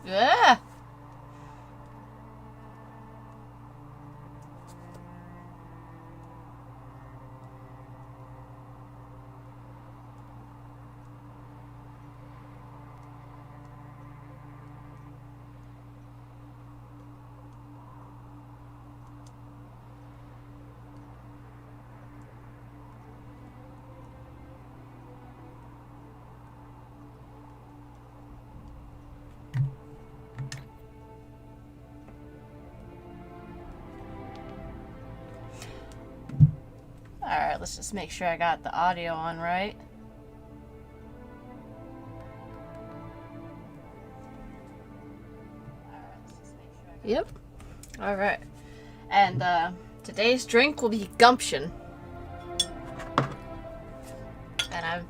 Yeah. Alright, let's just make sure I got the audio on right. Yep. Alright. And today's drink will be gumption. And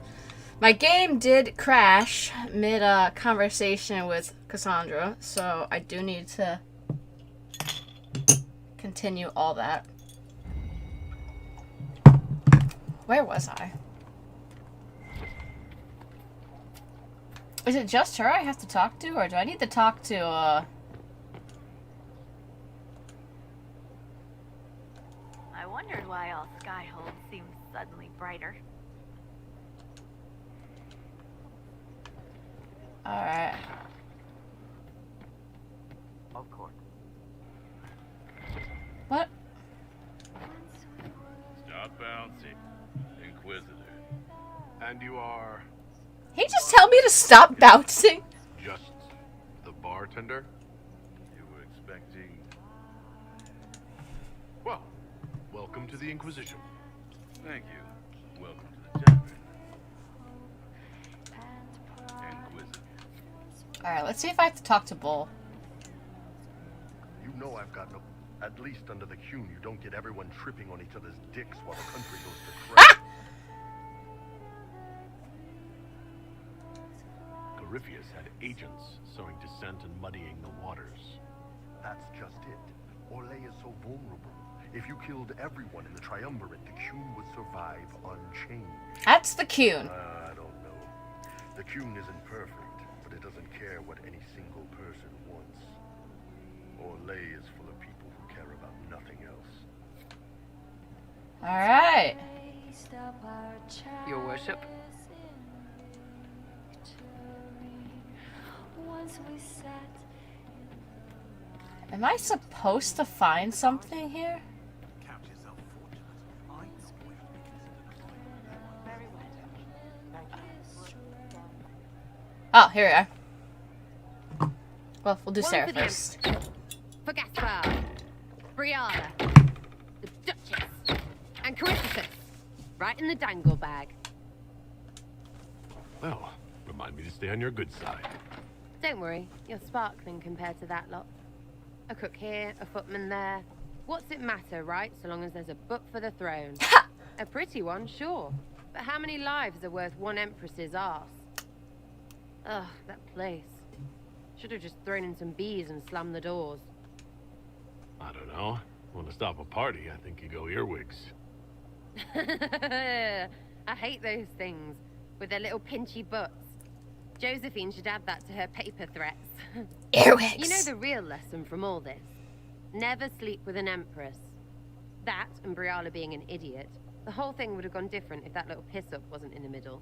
my game did crash mid conversation with Cassandra, so I do need to continue all that. Where was I? Is it just her I have to talk to, or do I need to talk to, I wondered why all Skyhold seemed suddenly brighter. Alright. Of course. What? Stop bouncing, Inquisitor. And you are He just tell me to stop bouncing? just the bartender? You were expecting... Well, welcome to the Inquisition. Thank you. Welcome to the tavern. Inquisitor. Alright, let's see if I have to talk to Bull. You know I've got no... At least under the Qun, you don't get everyone tripping on each other's dicks while the country goes to crap. Corypheus had agents sowing dissent and muddying the waters. That's just it. Orlais is so vulnerable. If you killed everyone in the Triumvirate, the Qun would survive unchanged. That's the Qun. I don't know. The Qun isn't perfect, but it doesn't care what any single person wants. Orlais is full of people who care about nothing else. Alright. Your worship? Am I supposed to find something here? Oh, here we are. Well, we'll do One Sarah for the first. For Gaspar, Brianna, the Duchess, and Corypheus. Right in the dangle bag. Well, remind me to stay on your good side. Don't worry, you're sparkling compared to that lot. A cook here, a footman there. What's it matter, right? So long as there's a book for the throne. A pretty one, sure. But how many lives are worth one empress's arse? Ugh, that place. Should have just thrown in some bees and slammed the doors. I don't know. Want to stop a party, I think you go earwigs. I hate those things with their little pinchy butts. Josephine should add that to her paper threats. Earwigs! You know the real lesson from all this? Never sleep with an empress. That and Briala being an idiot. The whole thing would have gone different if that little piss-up wasn't in the middle.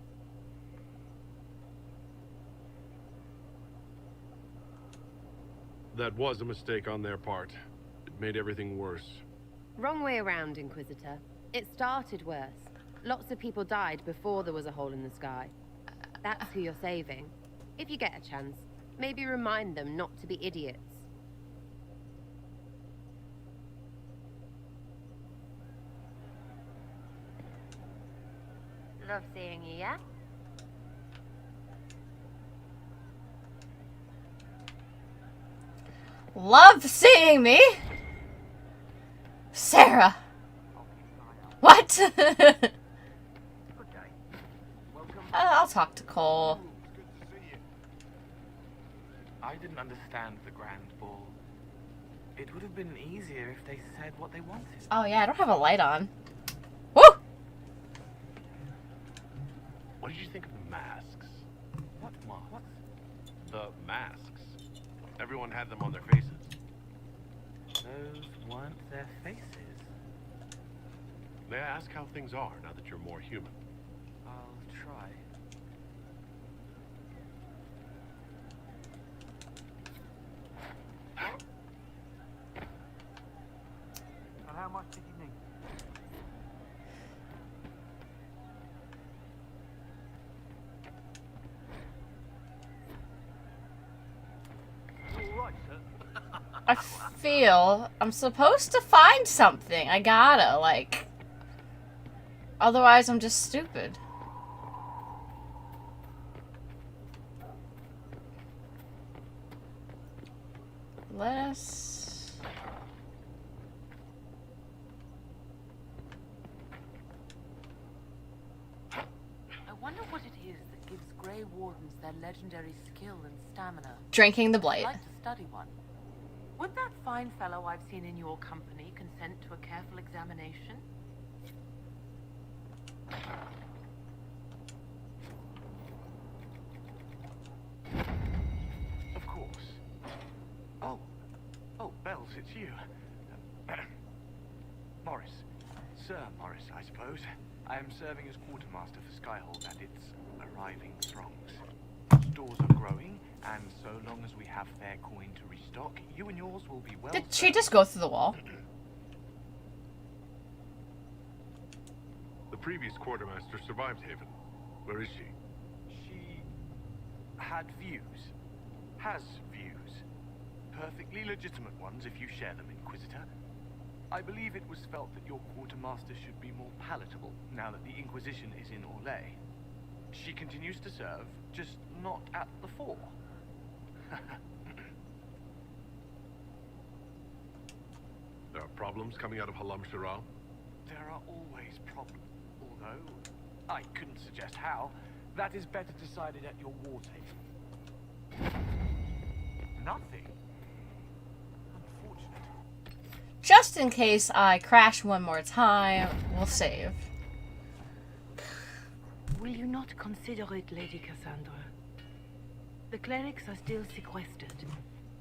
That was a mistake on their part. It made everything worse. Wrong way around, Inquisitor. It started worse. Lots of people died before there was a hole in the sky. That's who you're saving. If you get a chance, maybe remind them not to be idiots. Love seeing you, yeah? Love seeing me? Sarah. What? I'll talk to Cole. I didn't understand the Grand Ball. It would have been easier if they said what they wanted. Oh yeah, I don't have a light on. Woo! What did you think of the masks? What? The masks. Everyone had them on their faces. Those weren't their faces. May I ask how things are now that you're more human? I'll try. And how much did you need? All right, sir. I feel I'm supposed to find something. I gotta, like... Otherwise, I'm just stupid. Let us... I wonder what it is that gives Grey Wardens their legendary skill and stamina. Drinking the I'd blight. like to study one. Would that fine fellow I've seen in your company consent to a careful examination? Of course. Oh, Bells, it's you. Morris. Sir Morris, I suppose. I am serving as quartermaster for Skyhold and its arriving throngs. Stores are growing, and so long as we have fair coin to restock, you and yours will be well Did she served. just go through the wall? The previous quartermaster survived Haven. Where is she? She had views. Has views. Perfectly legitimate ones if you share them, Inquisitor. I believe it was felt that your quartermaster should be more palatable now that the Inquisition is in Orlais. She continues to serve, just not at the fore. There are problems coming out of Halam Shara? There are always problems, although I couldn't suggest how. That is better decided at your war table. Nothing. Unfortunate. Just in case I crash one more time, we'll save. Will you not consider it, Lady Cassandra? The clerics are still sequestered.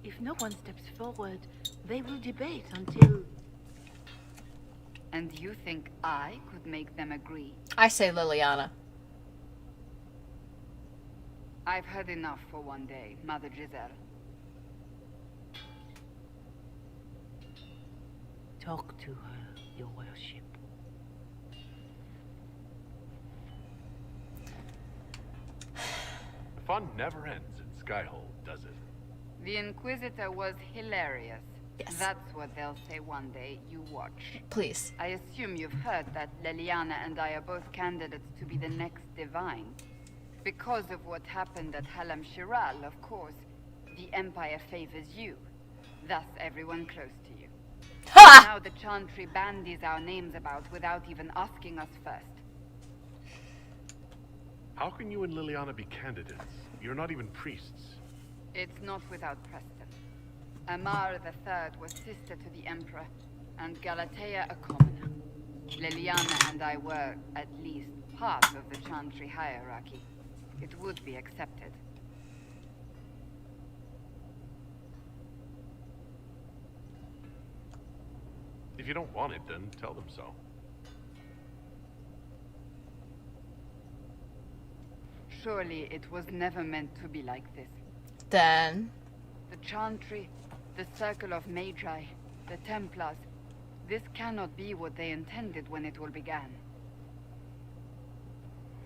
If no one steps forward, they will debate until... And you think I could make them agree? I say Liliana. I've had enough for one day, Mother Giselle. Talk to her, your worship. The fun never ends in Skyhold, does it? The Inquisitor was hilarious. Yes. That's what they'll say one day. You watch. Please. I assume you've heard that Liliana and I are both candidates to be the next Divine. Because of what happened at Halam Shiral, of course, the Empire favors you. Thus, everyone close to you. Ha! Now the Chantry bandies our names about without even asking us first. How can you and Liliana be candidates? You're not even priests. It's not without precedent. Amar III was sister to the Emperor, and Galatea a commoner. Liliana and I were, at least, part of the Chantry hierarchy. It would be accepted. If you don't want it, then tell them so. Surely it was never meant to be like this. Then... The Chantry, the Circle of Magi, the Templars. This cannot be what they intended when it all began.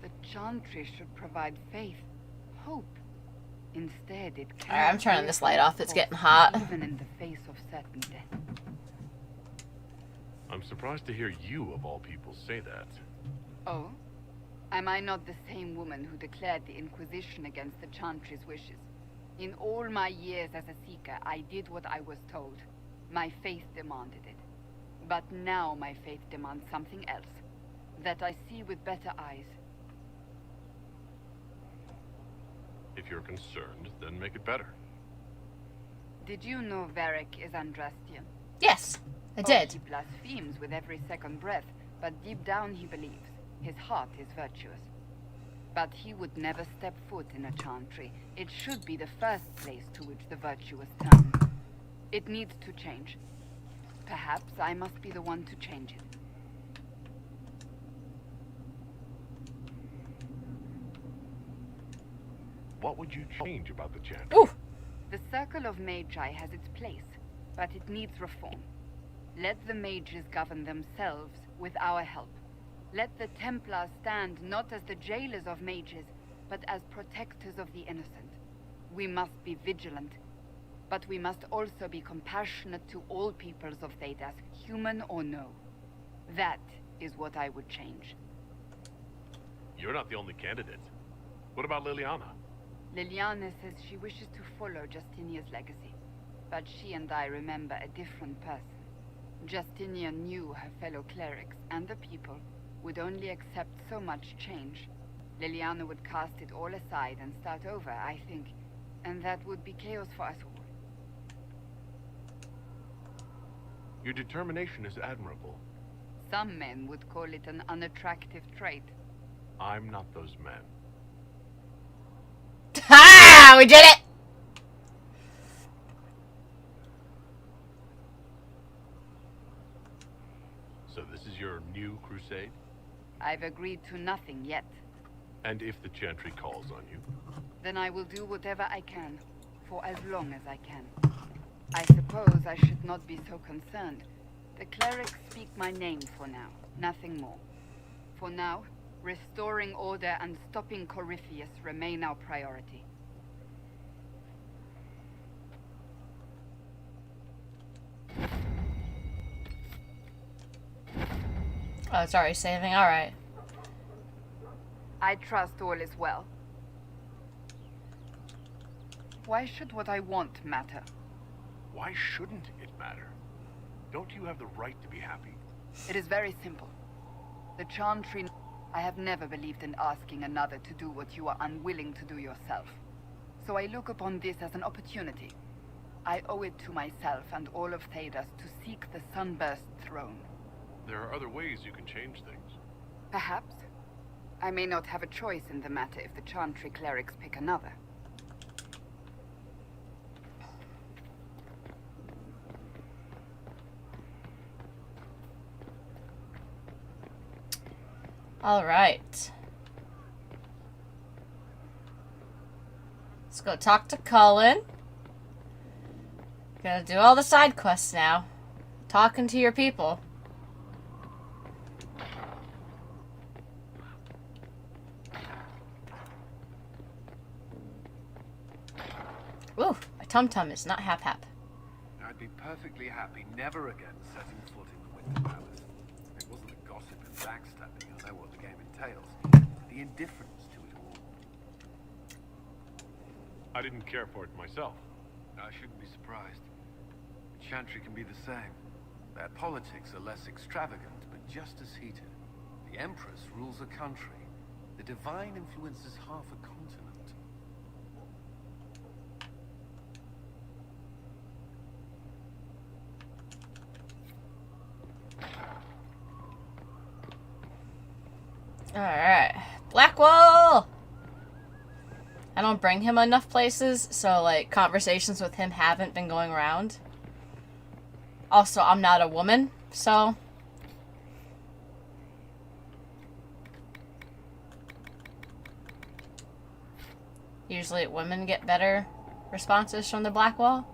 The Chantry should provide faith, hope. Instead, it cannot. Alright, I'm turning be this a light off. force, It's getting hot. Even in the face of certain death. I'm surprised to hear you, of all people, say that. Oh? Am I not the same woman who declared the Inquisition against the Chantry's wishes? In all my years as a Seeker, I did what I was told. My faith demanded it. But now my faith demands something else. That I see with better eyes. If you're concerned, then make it better. Did you know Varric is Andrastian? Yes, I did. He blasphemes with every second breath, but deep down he believes. His heart is virtuous. But he would never step foot in a chantry. It should be the first place to which the virtuous turn. It needs to change. Perhaps I must be the one to change it. What would you change about the chant? Ooh. The Circle of Magi has its place, but it needs reform. Let the mages govern themselves with our help. Let the Templars stand not as the jailers of mages, but as protectors of the innocent. We must be vigilant, but we must also be compassionate to all peoples of Thedas, human or no. That is what I would change. You're not the only candidate. What about Liliana? Liliana says she wishes to follow Justinia's legacy, but she and I remember a different person. Justinia knew her fellow clerics and the people would only accept so much change. Liliana would cast it all aside and start over, I think, and that would be chaos for us all. Your determination is admirable. Some men would call it an unattractive trait. I'm not those men. Ha! We did it! So this is your new crusade? I've agreed to nothing yet. And if the Chantry calls on you? Then I will do whatever I can, for as long as I can. I suppose I should not be so concerned. The clerics speak my name for now, nothing more. For now, restoring order and stopping Corypheus remain our priority. Oh, it's already saving. Alright. I trust all is well. Why should what I want matter? Why shouldn't it matter? Don't you have the right to be happy? It is very simple. The Chantry... I have never believed in asking another to do what you are unwilling to do yourself. So I look upon this as an opportunity. I owe it to myself and all of Thedas to seek the Sunburst throne. There are other ways you can change things. Perhaps. I may not have a choice in the matter if the Chantry clerics pick another. Alright. Let's go talk to Cullen. Gotta do all the side quests now. Talking to your people. Ooh, my tum-tum is not hap-hap. I'd be perfectly happy never again setting foot in the Winter Palace. It wasn't the gossip and backstabbing, I know what the game entails. The indifference to it all. I didn't care for it myself. I shouldn't be surprised. Chantry can be the same. Their politics are less extravagant, but just as heated. The Empress rules a country. The Divine influences half a continent. Alright. Blackwall! I don't bring him enough places, so, like, conversations with him haven't been going around. Also, I'm not a woman, so... Usually women get better responses from the Blackwall.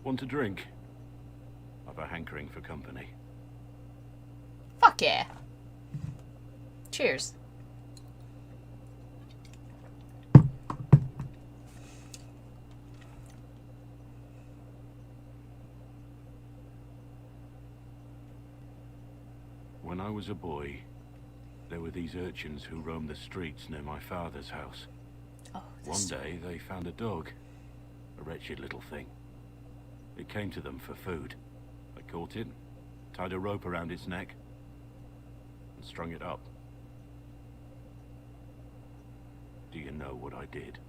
Want a drink? I've a hankering for company. Fuck yeah. Cheers. When I was a boy, there were these urchins who roamed the streets near my father's house. Oh, One day they found a dog, a wretched little thing. It came to them for food. They caught it, tied a rope around its neck, and strung it up. Do you know what I did?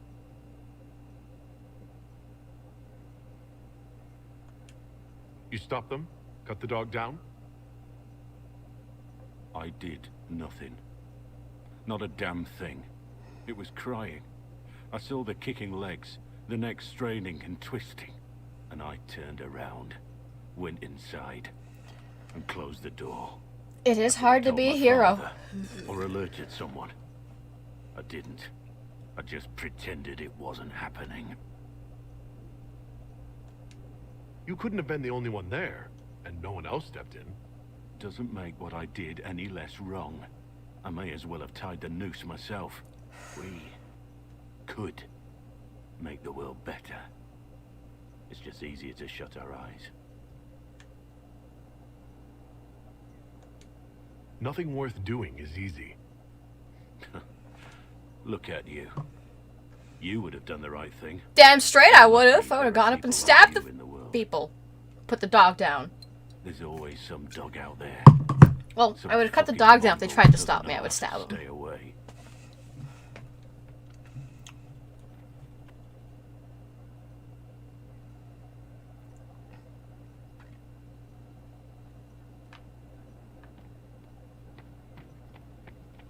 You stopped them? Cut the dog down? I did nothing. Not a damn thing. It was crying. I saw the kicking legs, the neck straining and twisting, and I turned around, went inside, and closed the door. It is hard to be a hero. Or alerted someone. I didn't. I just pretended it wasn't happening. You couldn't have been the only one there, and no one else stepped in. Doesn't make what I did any less wrong. I may as well have tied the noose myself. We could make the world better. It's just easier to shut our eyes. Nothing worth doing is easy. Look at you. You would have done the right thing. Damn straight I would have. I would have gone up and stabbed the people. Put the dog down. There's always some dog out there. Well, I would have cut the dog down if they tried to stop me. I would stab them. Stay away.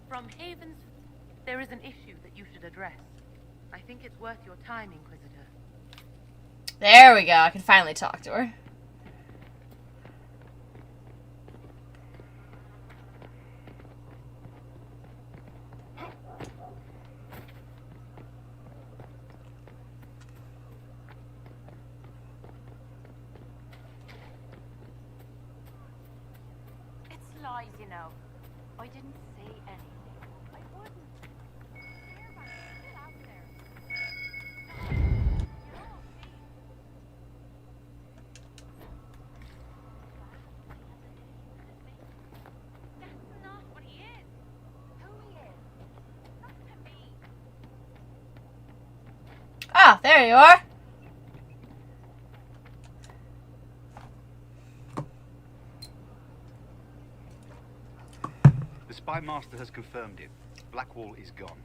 From Haven's, there is an issue that you should address. I think it's worth your time, Inquisitor. There we go. I can finally talk to her. It's lies, you know. I didn't say anything. I wouldn't. Fairbanks is still out there. You're all see. That's not what he is. Who he is. Not to me. Ah, there you are. The spy master has confirmed it. Blackwall is gone.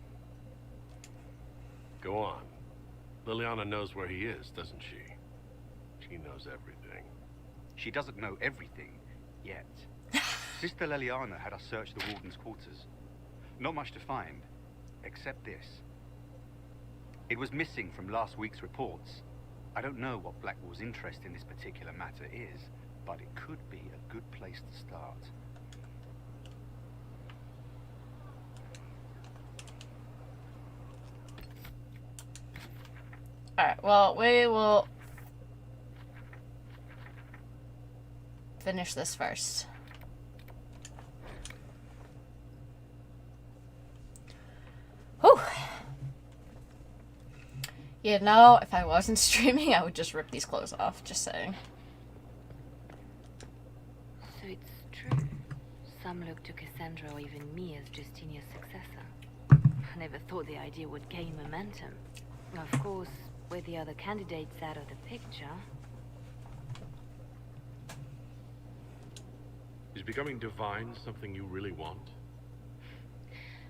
Go on. Liliana knows where he is, doesn't she? She knows everything. She doesn't know everything, yet. Sister Liliana had us search the warden's quarters. Not much to find, except this. It was missing from last week's reports. I don't know what Blackwall's interest in this particular matter is, but it could be a good place to start. Alright, well, we will finish this first. Whew. You know, if I wasn't streaming, I would just rip these clothes off, just saying. So it's true. Some look to Cassandra or even me as Justinia's successor. I never thought the idea would gain momentum. Of course, with the other candidates out of the picture. Is becoming divine something you really want?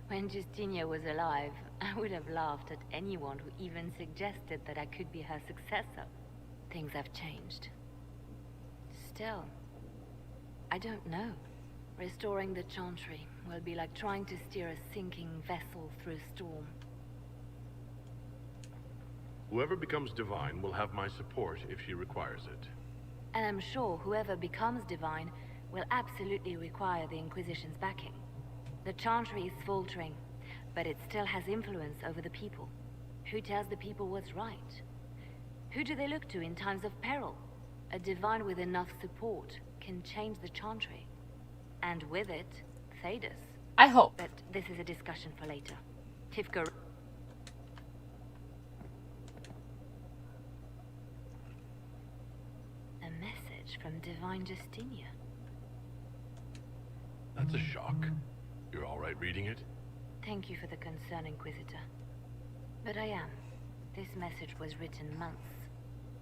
When Justinia was alive, I would have laughed at anyone who even suggested that I could be her successor. Things have changed. Still, I don't know. Restoring the Chantry will be like trying to steer a sinking vessel through a storm. Whoever becomes divine will have my support if she requires it. And I'm sure whoever becomes divine will absolutely require the Inquisition's backing. The Chantry is faltering, but it still has influence over the people. Who tells the people what's right? Who do they look to in times of peril? A divine with enough support can change the Chantry. And with it, Thedas. I hope. But this is a discussion for later. Tivka... A message from Divine Justinia. That's a shock. You're all right reading it? Thank you for the concern, Inquisitor. But I am. This message was written months,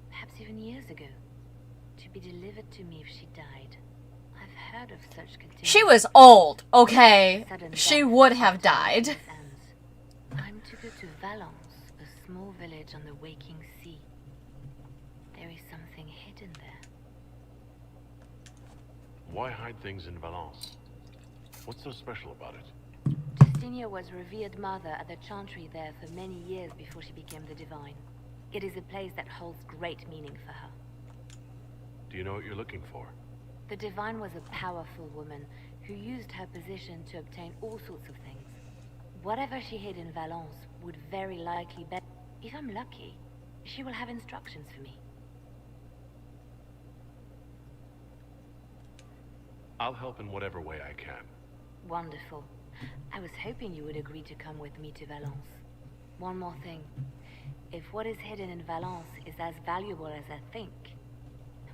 perhaps even years ago, to be delivered to me if she died. I've heard of such continuous... She was old, okay? Sudden She death would have until died. business ends. I'm to go to Valence, a small village on the waking sea. There is something hidden there. Why hide things in Valence? What's so special about it? Justinia was revered mother at the chantry there for many years before she became the divine. It is a place that holds great meaning for her. Do you know what you're looking for? The divine was a powerful woman who used her position to obtain all sorts of things. Whatever she hid in Valence would very likely be... If I'm lucky, she will have instructions for me. I'll help in whatever way I can. Wonderful. I was hoping you would agree to come with me to Valence. One more thing. If what is hidden in Valence is as valuable as I think,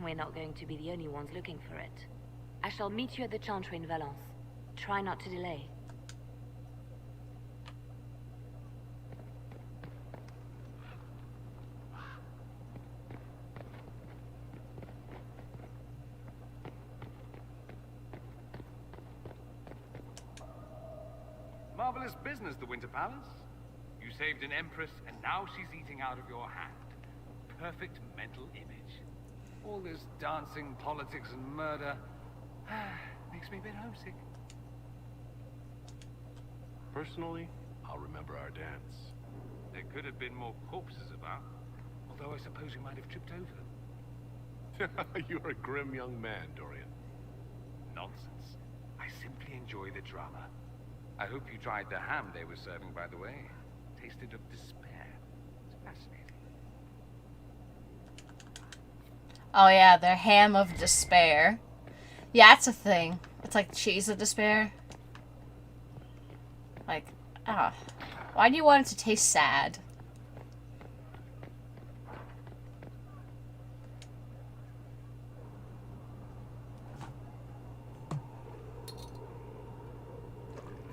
we're not going to be the only ones looking for it. I shall meet you at the chantry in Valence. Try not to delay. Marvelous business, the Winter Palace. You saved an empress, and now she's eating out of your hand. Perfect mental image. All this dancing, politics, and murder makes me a bit homesick. Personally, I'll remember our dance. There could have been more corpses about, although I suppose you might have tripped over them. You're a grim young man, Dorian. Nonsense. I simply enjoy the drama. I hope you tried the ham they were serving, by the way. Tasted of despair. It's fascinating. Oh yeah, their ham of despair. Yeah, it's a thing. It's like cheese of despair. Like, why do you want it to taste sad?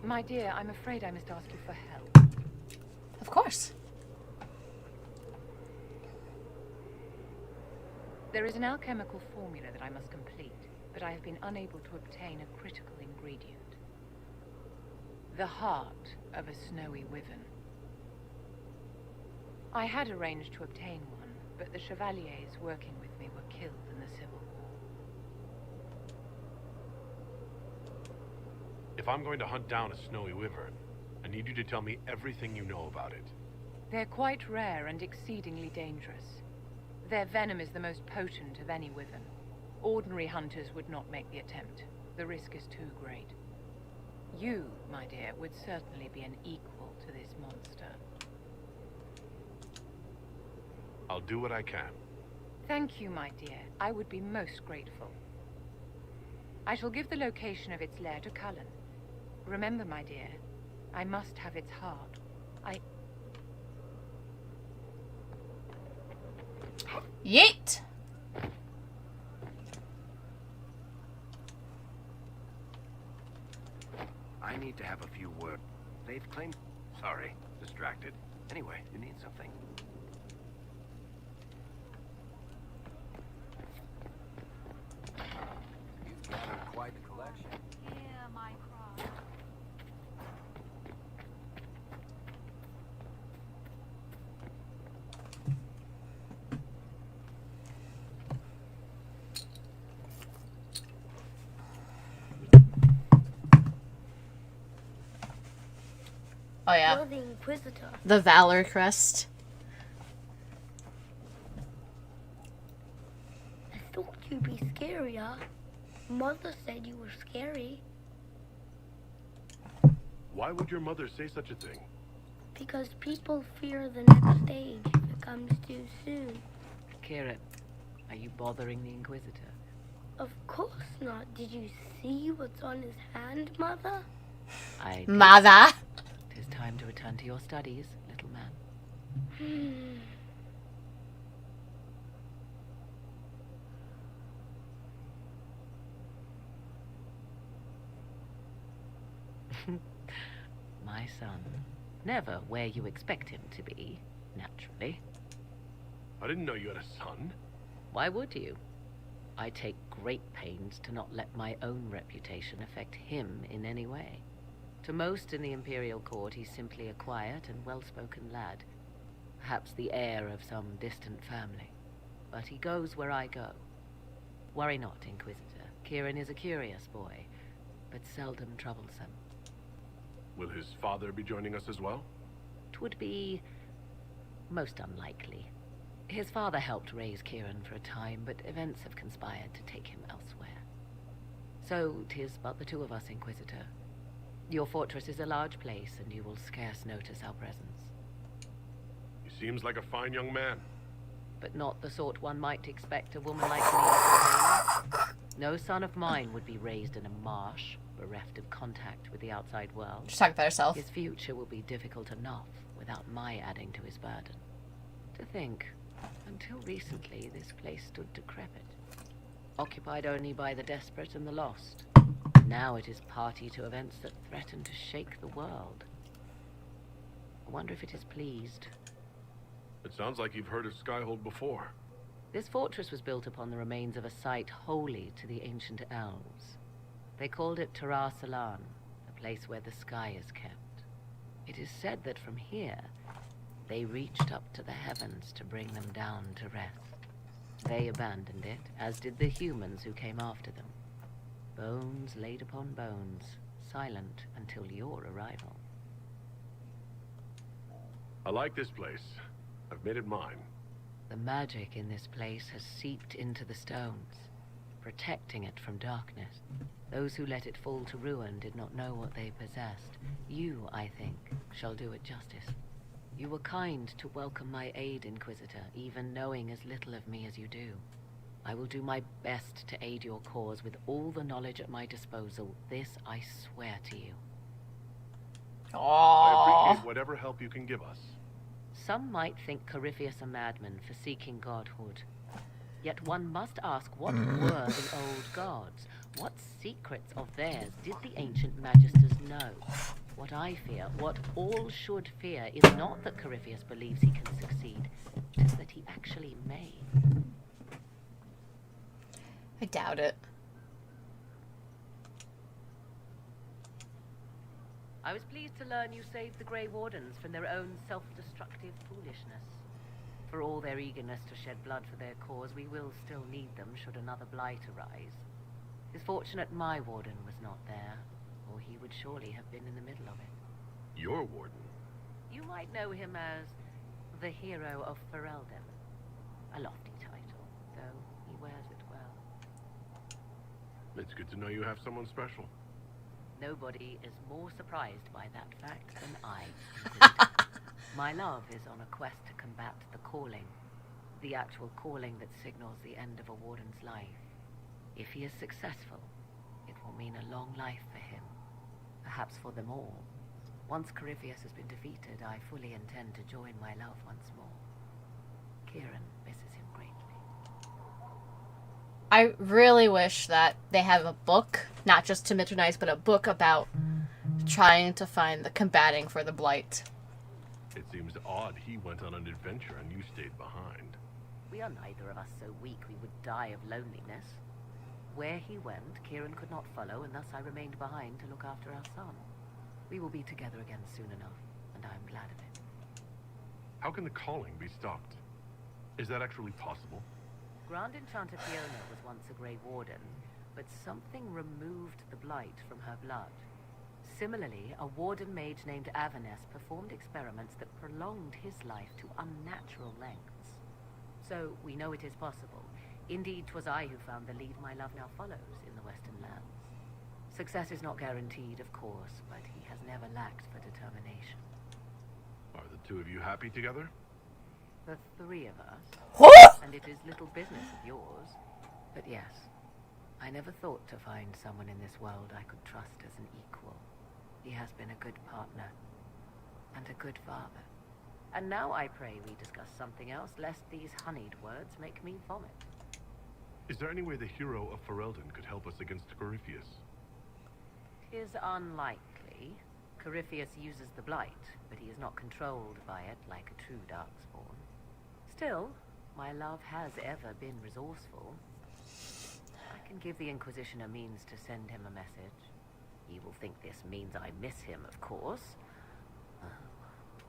My dear, I'm afraid I must ask you for help. Of course. There is an alchemical formula that I must complete, but I have been unable to obtain a critical ingredient. The heart of a snowy wyvern. I had arranged to obtain one, but the chevaliers working with me were killed in the civil war. If I'm going to hunt down a snowy wyvern, I need you to tell me everything you know about it. They're quite rare and exceedingly dangerous. Their venom is the most potent of any wyvern. Ordinary hunters would not make the attempt. The risk is too great. You, my dear, would certainly be an equal to this monster. I'll do what I can. Thank you, my dear. I would be most grateful. I shall give the location of its lair to Cullen. Remember, my dear, I must have its heart. Yeet! I need to have a few words. They've claimed... Sorry, distracted. Anyway, you need something. You've gathered quite the collection. Hear my cry. Oh yeah. You're the Inquisitor. The Valor Crest. I thought you'd be scarier. Mother said you were scary. Why would your mother say such a thing? Because people fear the next stage if it comes too soon. Kieran, are you bothering the Inquisitor? Of course not. Did you see what's on his hand, Mother? I did. Mother. It is time to return to your studies, little man. My son. Never where you expect him to be, naturally. I didn't know you had a son. Why would you? I take great pains to not let my own reputation affect him in any way. To most in the Imperial Court, he's simply a quiet and well-spoken lad. Perhaps the heir of some distant family. But he goes where I go. Worry not, Inquisitor. Kieran is a curious boy, but seldom troublesome. Will his father be joining us as well? 'Twould be most unlikely. His father helped raise Kieran for a time, but events have conspired to take him elsewhere. So 'tis but the two of us, Inquisitor. Your fortress is a large place, and you will scarce notice our presence. He seems like a fine young man. But not the sort one might expect a woman like me to remain. No son of mine would be raised in a marsh, bereft of contact with the outside world. Just talk about herself. His future will be difficult enough without my adding to his burden. To think, until recently, this place stood decrepit, occupied only by the desperate and the lost. Now it is party to events that threaten to shake the world. I wonder if it is pleased. It sounds like you've heard of Skyhold before. This fortress was built upon the remains of a site holy to the ancient elves. They called it Tara Salan, a place where the sky is kept. It is said that from here, they reached up to the heavens to bring them down to rest. They abandoned it, as did the humans who came after them. Bones laid upon bones, silent until your arrival. I like this place. I've made it mine. The magic in this place has seeped into the stones, protecting it from darkness. Those who let it fall to ruin did not know what they possessed. You, I think, shall do it justice. You were kind to welcome my aid, Inquisitor, even knowing as little of me as you do. I will do my best to aid your cause with all the knowledge at my disposal. This I swear to you. I appreciate whatever help you can give us. Some might think Corypheus a madman for seeking godhood. Yet one must ask, what were the old gods? What secrets of theirs did the ancient magisters know? What I fear, what all should fear, is not that Corypheus believes he can succeed, it is that he actually may. I doubt it. I was pleased to learn you saved the Grey Wardens from their own self-destructive foolishness. For all their eagerness to shed blood for their cause, we will still need them should another blight arise. It's fortunate my warden was not there, or he would surely have been in the middle of it. Your warden? You might know him as the Hero of Ferelden. A lofty title, though he wears it well. It's good to know you have someone special. Nobody is more surprised by that fact than I. My love is on a quest to combat the calling. The actual calling that signals the end of a warden's life. If he is successful, it will mean a long life for him. Perhaps for them all. Once Corypheus has been defeated, I fully intend to join my love once more. Kieran misses him greatly. I really wish that they have a book, not just to Mitronize, but a book about trying to find the combating for the Blight. It seems odd he went on an adventure and you stayed behind. We are neither of us so weak we would die of loneliness. Where he went, Kieran could not follow, and thus I remained behind to look after our son. We will be together again soon enough, and I am glad of it. How can the calling be stopped? Is that actually possible? Grand Enchanter Fiona was once a Grey Warden, but something removed the blight from her blood. Similarly, a warden mage named Avernus performed experiments that prolonged his life to unnatural lengths. So, we know it is possible. Indeed, 'twas I who found the lead my love now follows in the Western lands. Success is not guaranteed, of course, but he has never lacked for determination. Are the two of you happy together? The three of us, and it is little business of yours. But yes, I never thought to find someone in this world I could trust as an equal. He has been a good partner, and a good father. And now I pray we discuss something else, lest these honeyed words make me vomit. Is there any way the hero of Ferelden could help us against Corypheus? 'Tis unlikely. Corypheus uses the blight, but he is not controlled by it like a true darkspawn. Still, my love has ever been resourceful. can give the Inquisition a means to send him a message. He will think this means I miss him, of course.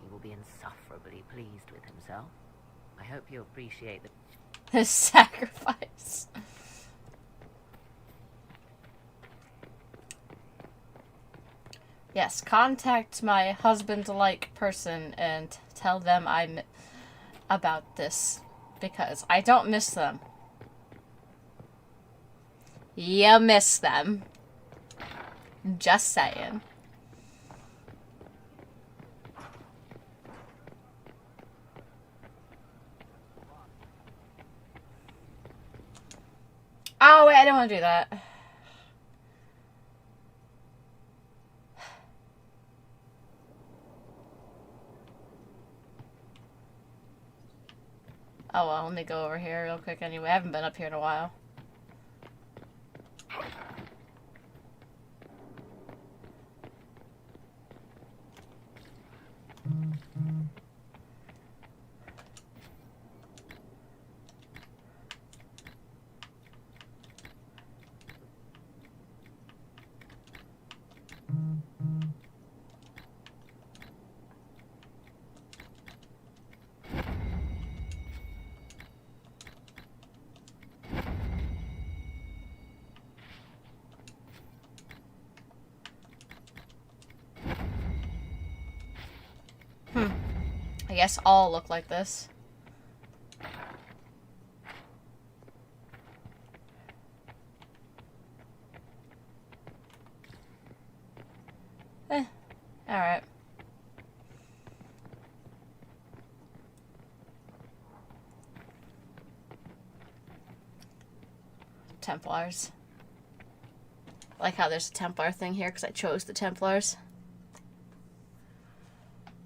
He will be insufferably pleased with himself. I hope you appreciate the... His sacrifice. Yes, contact my husband-like person and tell them I'm about this, because I don't miss them. You miss them. Just saying. Oh, wait, I don't want to do that. Oh, well, let me go over here real quick anyway. I haven't been up here in a while. I guess all look like this. Alright. Templars. I like how there's a Templar thing here because I chose the Templars.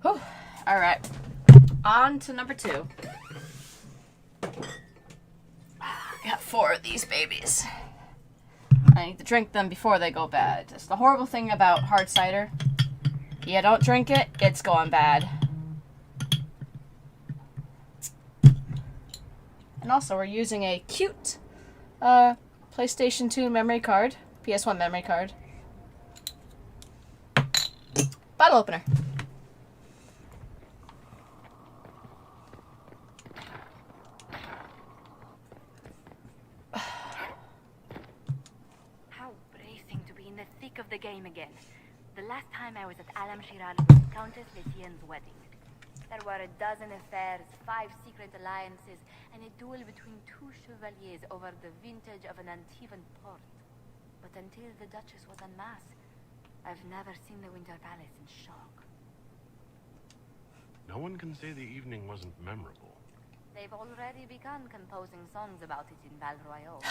Whew. Alright. On to number 2. Got 4 of these babies. I need to drink them before they go bad. It's the horrible thing about hard cider. You don't drink it, it's going bad. And also, we're using a cute PlayStation 2 memory card. PS1 memory card. Bottle opener. Of the game again. The last time I was at Alam Shirad was Countess Lysian's wedding. There were a dozen affairs, 5 secret alliances, and a duel between 2 chevaliers over the vintage of an Antivan port. But until the Duchess was unmasked, I've never seen the Winter Palace in shock. No one can say the evening wasn't memorable. They've already begun composing songs about it in Val Royale.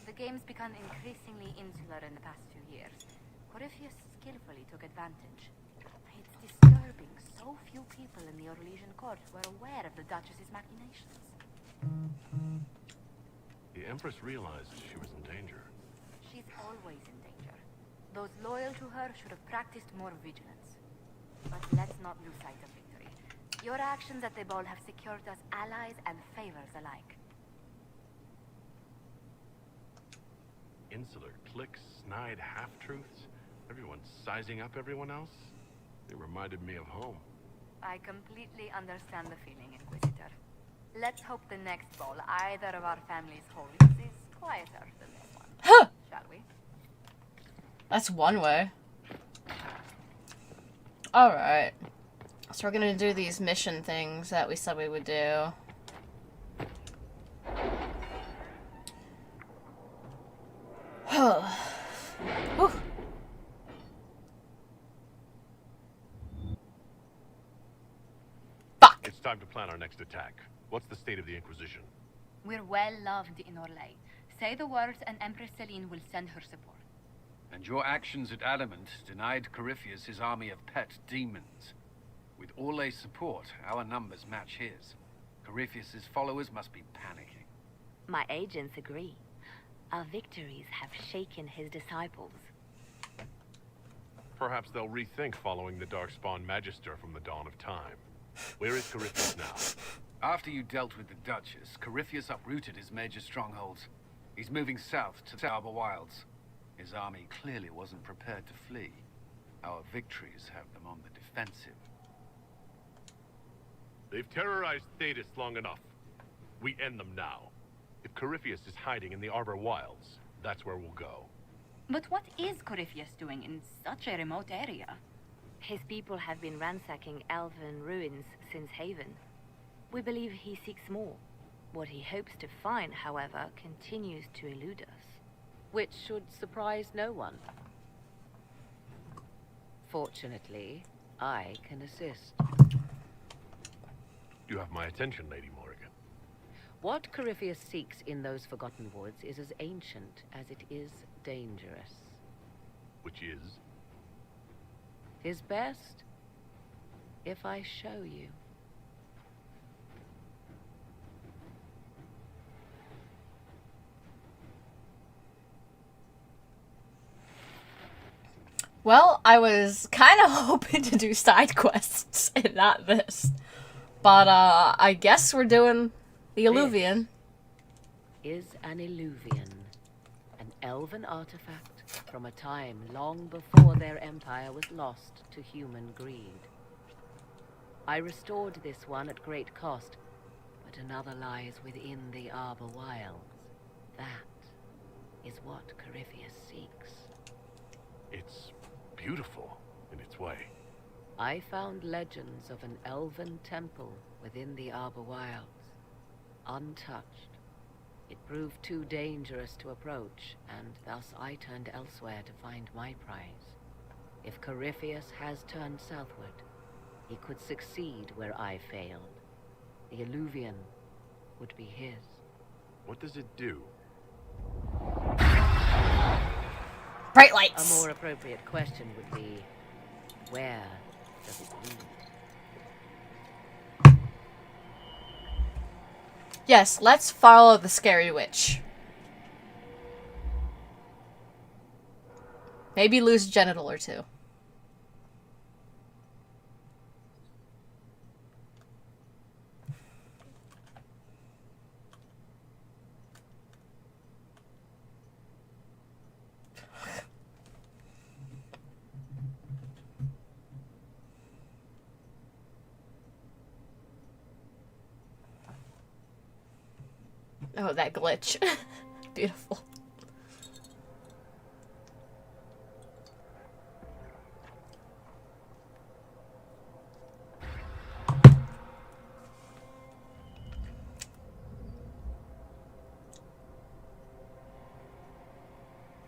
The game's become increasingly insular in the past few years. Corypheus skillfully took advantage. It's disturbing so few people in the Orlesian court were aware of the Duchess's machinations. The Empress realized she was in danger. She's always in danger. Those loyal to her should have practiced more vigilance. But let's not lose sight of victory. Your actions at the ball have secured us allies and favors alike. Insular cliques, snide half-truths, everyone sizing up everyone else. It reminded me of home. I completely understand the feeling, Inquisitor. Let's hope the next ball either of our families holds is quieter than this one. Huh. Shall we? That's one way. Alright. So we're gonna do these mission things that we said we would do. Whew. Fuck! It's time to plan our next attack. What's the state of the Inquisition? We're well loved in Orlais. Say the words and Empress Celine will send her support. And your actions at Adamant denied Corypheus his army of pet demons. With Orlais' support, our numbers match his. Corypheus' followers must be panicking. My agents agree. Our victories have shaken his disciples. Perhaps they'll rethink following the Darkspawn Magister from the dawn of time. Where is Corypheus now? After you dealt with the Duchess, Corypheus uprooted his major strongholds. He's moving south to the Arbor Wilds. His army clearly wasn't prepared to flee. Our victories have them on the defensive. They've terrorized Thetis long enough. We end them now. If Corypheus is hiding in the Arbor Wilds, that's where we'll go. But what is Corypheus doing in such a remote area? His people have been ransacking elven ruins since Haven. We believe he seeks more. What he hopes to find, however, continues to elude us. Which should surprise no one. Fortunately, I can assist. You have my attention, Lady Morrigan. What Corypheus seeks in those Forgotten Woods is as ancient as it is dangerous. Which is? His best, if I show you. Well, I was kind of hoping to do side quests and not this. But, I guess we're doing the Illuvian. Is an Illuvian, an elven artifact from a time long before their empire was lost to human greed. I restored this one at great cost, but another lies within the Arbor Wilds. That is what Corypheus seeks. It's beautiful in its way. I found legends of an elven temple within the Arbor Wilds, untouched. It proved too dangerous to approach, and thus I turned elsewhere to find my prize. If Corypheus has turned southward, he could succeed where I failed. The Illuvian would be his. What does it do? Bright lights! A more appropriate question would be, where does it lead? Yes, let's follow the scary witch. Maybe lose a genital or two. Oh, that glitch. Beautiful.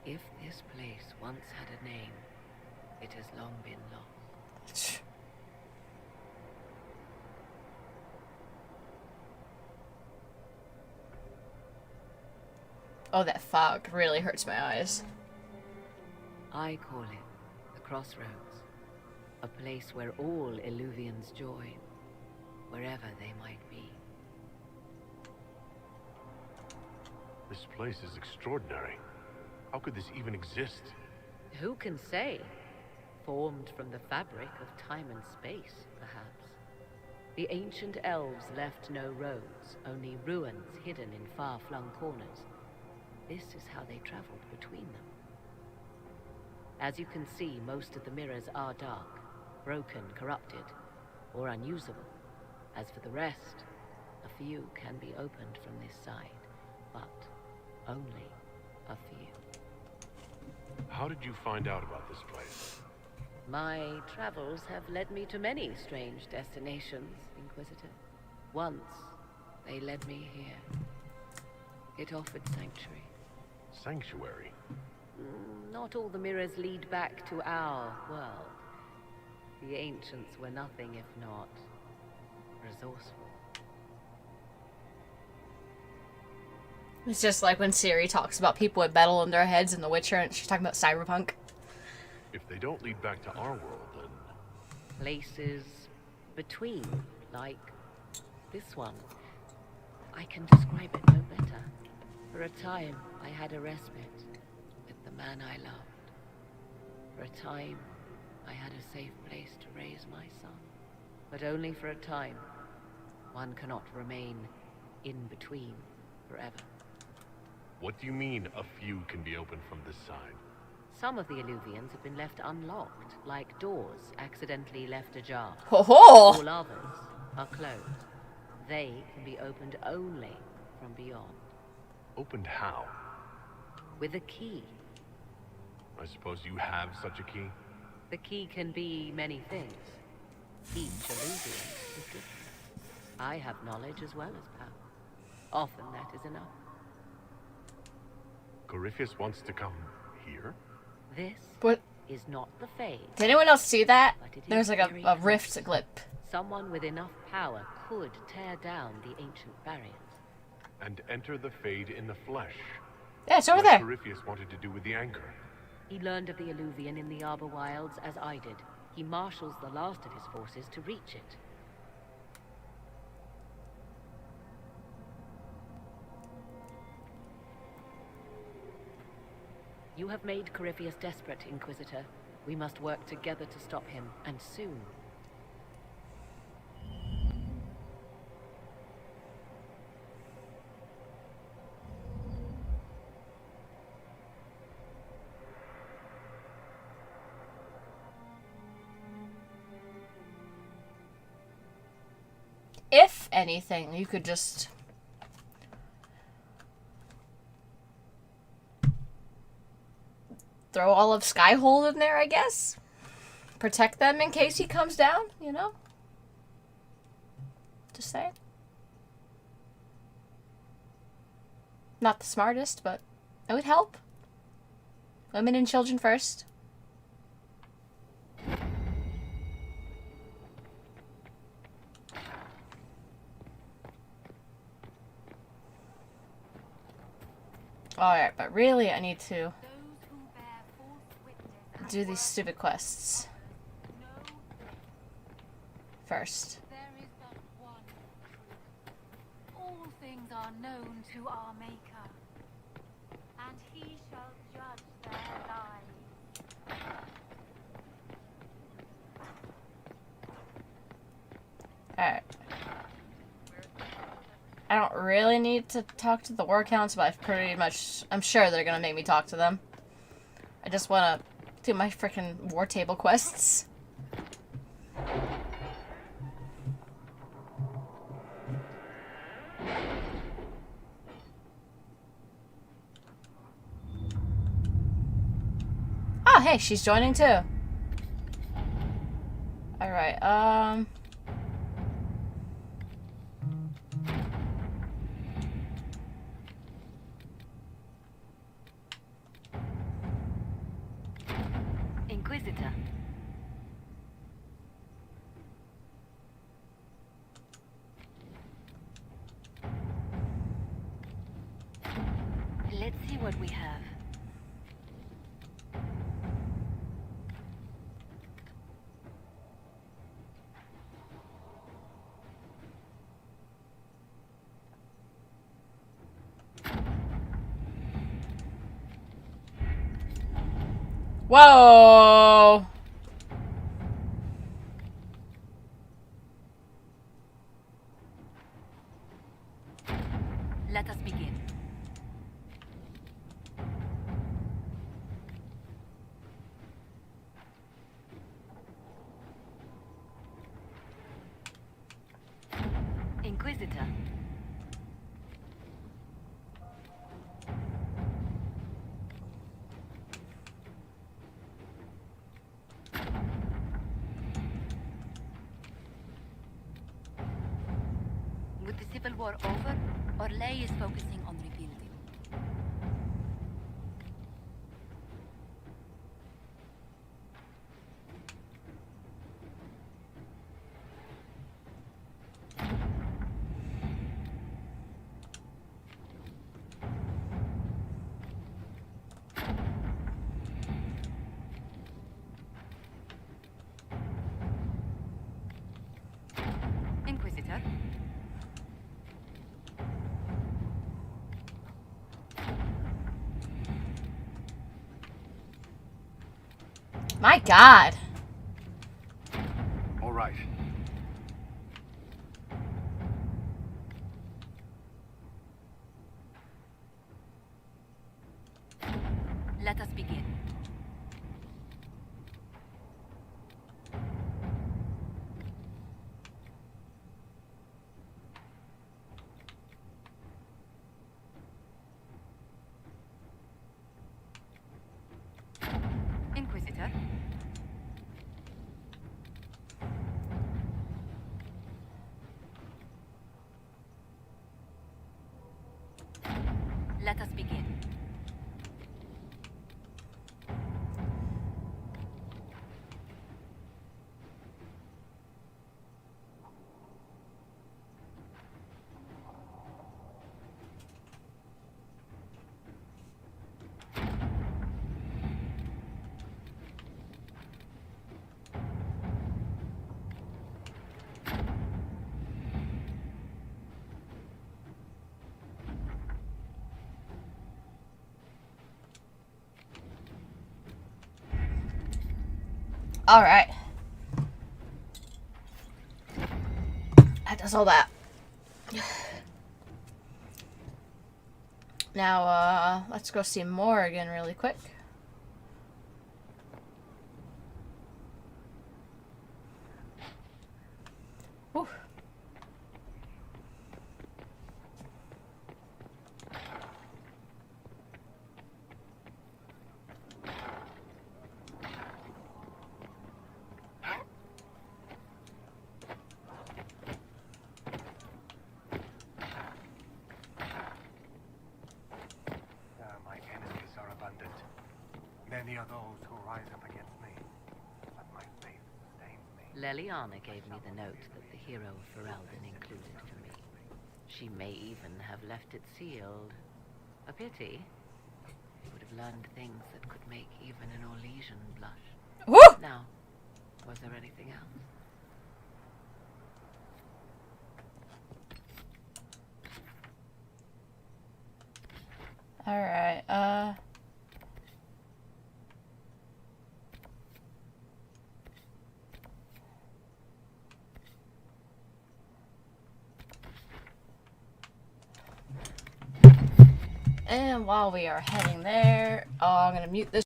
If this place once had a name, it has long been lost. Oh, that fog really hurts my eyes. I call it the Crossroads, a place where all Illuvians join, wherever they might be. This place is extraordinary. How could this even exist? Who can say? Formed from the fabric of time and space, perhaps. The ancient elves left no roads, only ruins hidden in far-flung corners. This is how they traveled between them. As you can see, most of the mirrors are dark, broken, corrupted, or unusable. As for the rest, a few can be opened from this side, but only a few. How did you find out about this place? My travels have led me to many strange destinations, Inquisitor. Once, they led me here. It offered sanctuary. Sanctuary? Not all the mirrors lead back to our world. The ancients were nothing if not resourceful. It's just like when Siri talks about people with metal in their heads in The Witcher, and she's talking about cyberpunk. If they don't lead back to our world, then... Places between, like this one. I can describe it no better. For a time, I had a respite with the man I loved. For a time, I had a safe place to raise my son. But only for a time. One cannot remain in between forever. What do you mean, a few can be opened from this side? Some of the Illuvians have been left unlocked, like doors accidentally left ajar. Ho-ho! All others are closed. They can be opened only from beyond. Opened how? With a key. I suppose you have such a key? The key can be many things. Each Illuvian is different. I have knowledge as well as power. Often that is enough. Corypheus wants to come here? This What? is not the Fade. Did anyone else see that? But it is There's like very a rift close. glip. Someone with enough power could tear down the ancient barriers. And enter the Fade in the flesh. Yeah, it's over Like there. Corypheus wanted to do with the anchor. He learned of the Illuvian in the Arbor Wilds as I did. He marshals the last of his forces to reach it. You have made Corypheus desperate, Inquisitor. We must work together to stop him, and soon. If anything, you could just... throw all of Skyhold in there, I guess? Protect them in case he comes down, you know? Just saying. Not the smartest, but it would help. Women and children first. Alright, but really I need to do these stupid quests first. There is but one truth. All things are known to our Maker, and he shall judge their lives. Alright. I don't really need to talk to the war counts, but I'm sure they're gonna make me talk to them. I just wanna do my frickin' war table quests. Oh, hey, she's joining too. Alright, Inquisitor. Let's see what we have. whoa! Let us begin. Inquisitor. With the Civil War over, Orlais is focusing on rebuilding. Inquisitor. My God. All right. Let us begin. Alright. That does all that. Now, let's go see Morrigan really quick. Whew. My enemies are abundant. Many are those who rise up against me, but my faith sustains me. Leliana gave me the note that the hero of Ferelden included for me. She may even have left it sealed. A pity. He would have learned things that could make even an Orlesian blush. Woo! Now, was there anything else? Alright, and while we are heading there, I'm gonna mute this.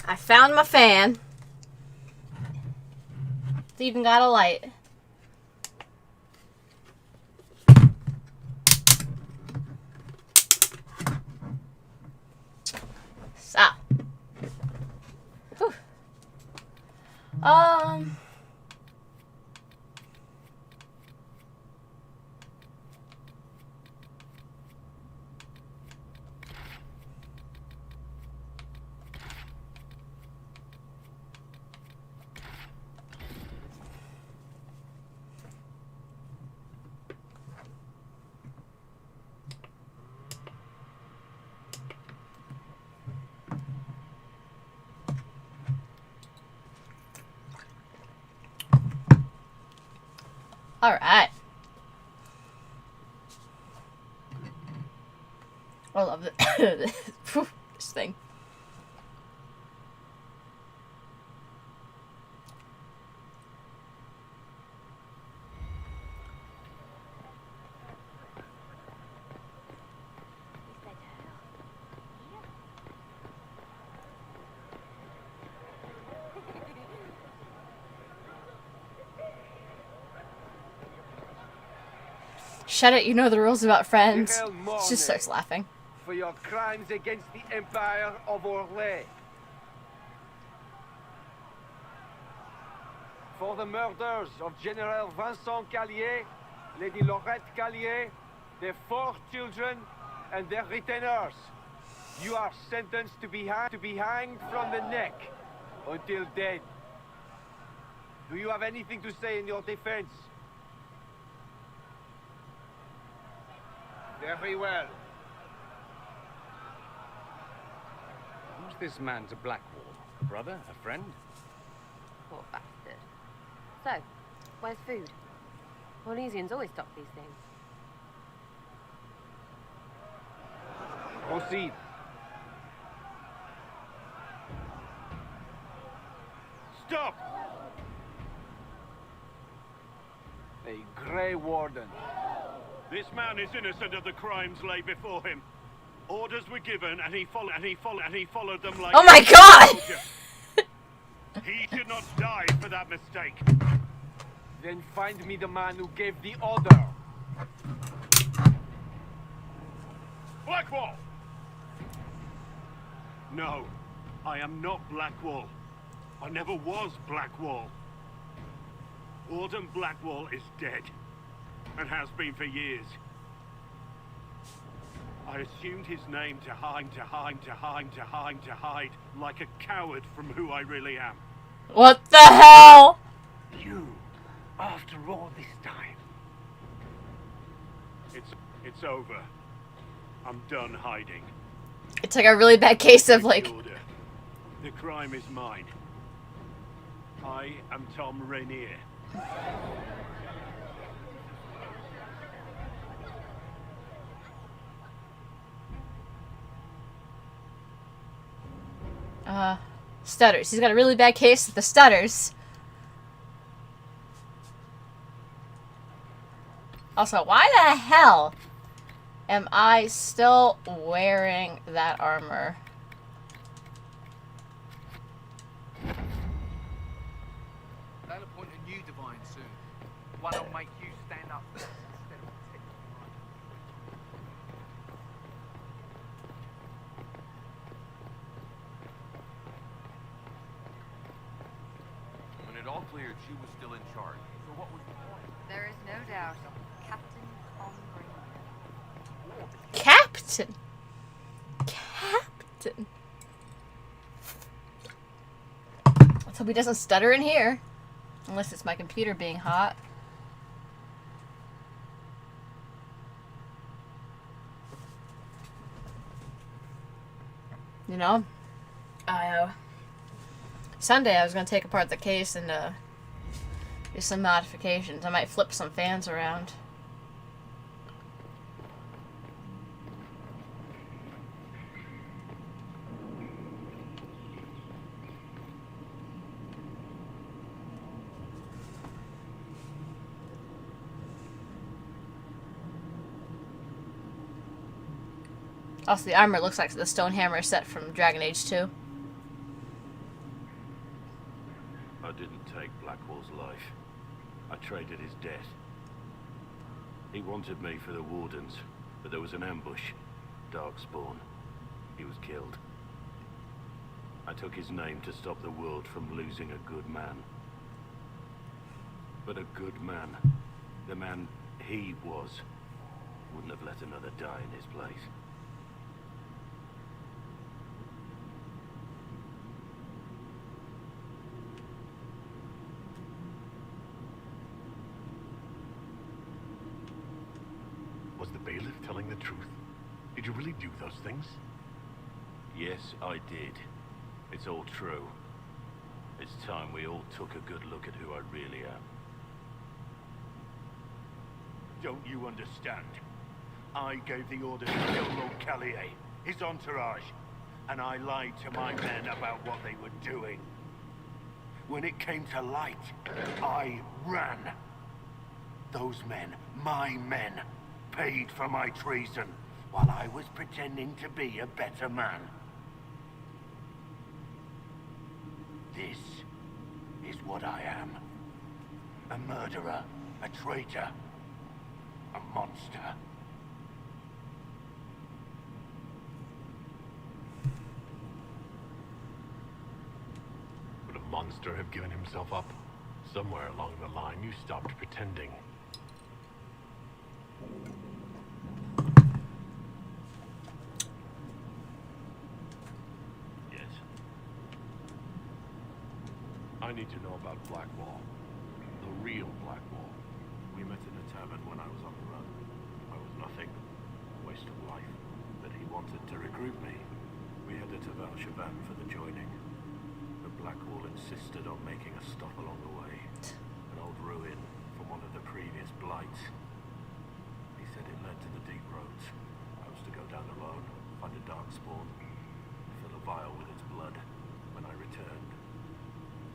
I found my fan. It's even got a light. So. Whew. Alright. I love it. This thing. Shut it, you know the rules about friends. She just starts laughing. For your crimes against the Empire of Orlais. For the murders of General Vincent Callier, Lady Laurette Callier, the 4 children, and their retainers. You are sentenced to be hanged from the neck until dead. Do you have anything to say in your defense? Very well. Who's this man to Blackwall? A brother? A friend? Poor bastard. So, where's food? Orlesians always stock these things. Proceed. Stop! A Grey Warden. This man is innocent of the crimes laid before him. Orders were given, and he followed them like. Oh my God! He should not die for that mistake. Then find me the man who gave the order. Blackwall! No, I am not Blackwall. I never was Blackwall. Warden Blackwall is dead, and has been for years. I assumed his name to hide, like a coward from who I really am. What the hell? You, after all this time. It's over. I'm done hiding. It's like a really bad case of like. The crime is mine. I am Tom Rainier. Stutters. He's got a really bad case of the stutters. Also, why the hell am I still wearing that armor? They'll appoint a new divine soon. One will make you stand up instead of protecting When it all cleared, she was still in charge. So what was the point? There is no doubt. Captain Tom Rainier. Captain! Captain! Let's hope he doesn't stutter in here. Unless it's my computer being hot. You know, Sunday I was going to take apart the case and do some modifications. I might flip some fans around. Also, the armor looks like the stone hammer set from Dragon Age 2. I didn't take Blackwall's life. I traded his death. He wanted me for the Wardens, but there was an ambush. Darkspawn. He was killed. I took his name to stop the world from losing a good man. But a good man, the man he was, wouldn't have let another die in his place. Was the bailiff telling the truth? Did you really do those things? Yes, I did. It's all true. It's time we all took a good look at who I really am. Don't you understand? I gave the order to kill Lord Callier, his entourage, and I lied to my men about what they were doing. When it came to light, I ran. Those men, my men, paid for my treason, while I was pretending to be a better man. This is what I am. A murderer, a traitor, a monster. Would a monster have given himself up? Somewhere along the line, you stopped pretending. I need to know about Blackwall. The real Blackwall. We met in a tavern when I was on the run. I was nothing. A waste of life. But he wanted to recruit me. We headed to Val-Shavan for the joining. The Blackwall insisted on making a stop along the way. An old ruin from one of the previous blights. He said it led to the deep roads. I was to go down alone, find a dark spawn, fill a vial with its blood. When I returned,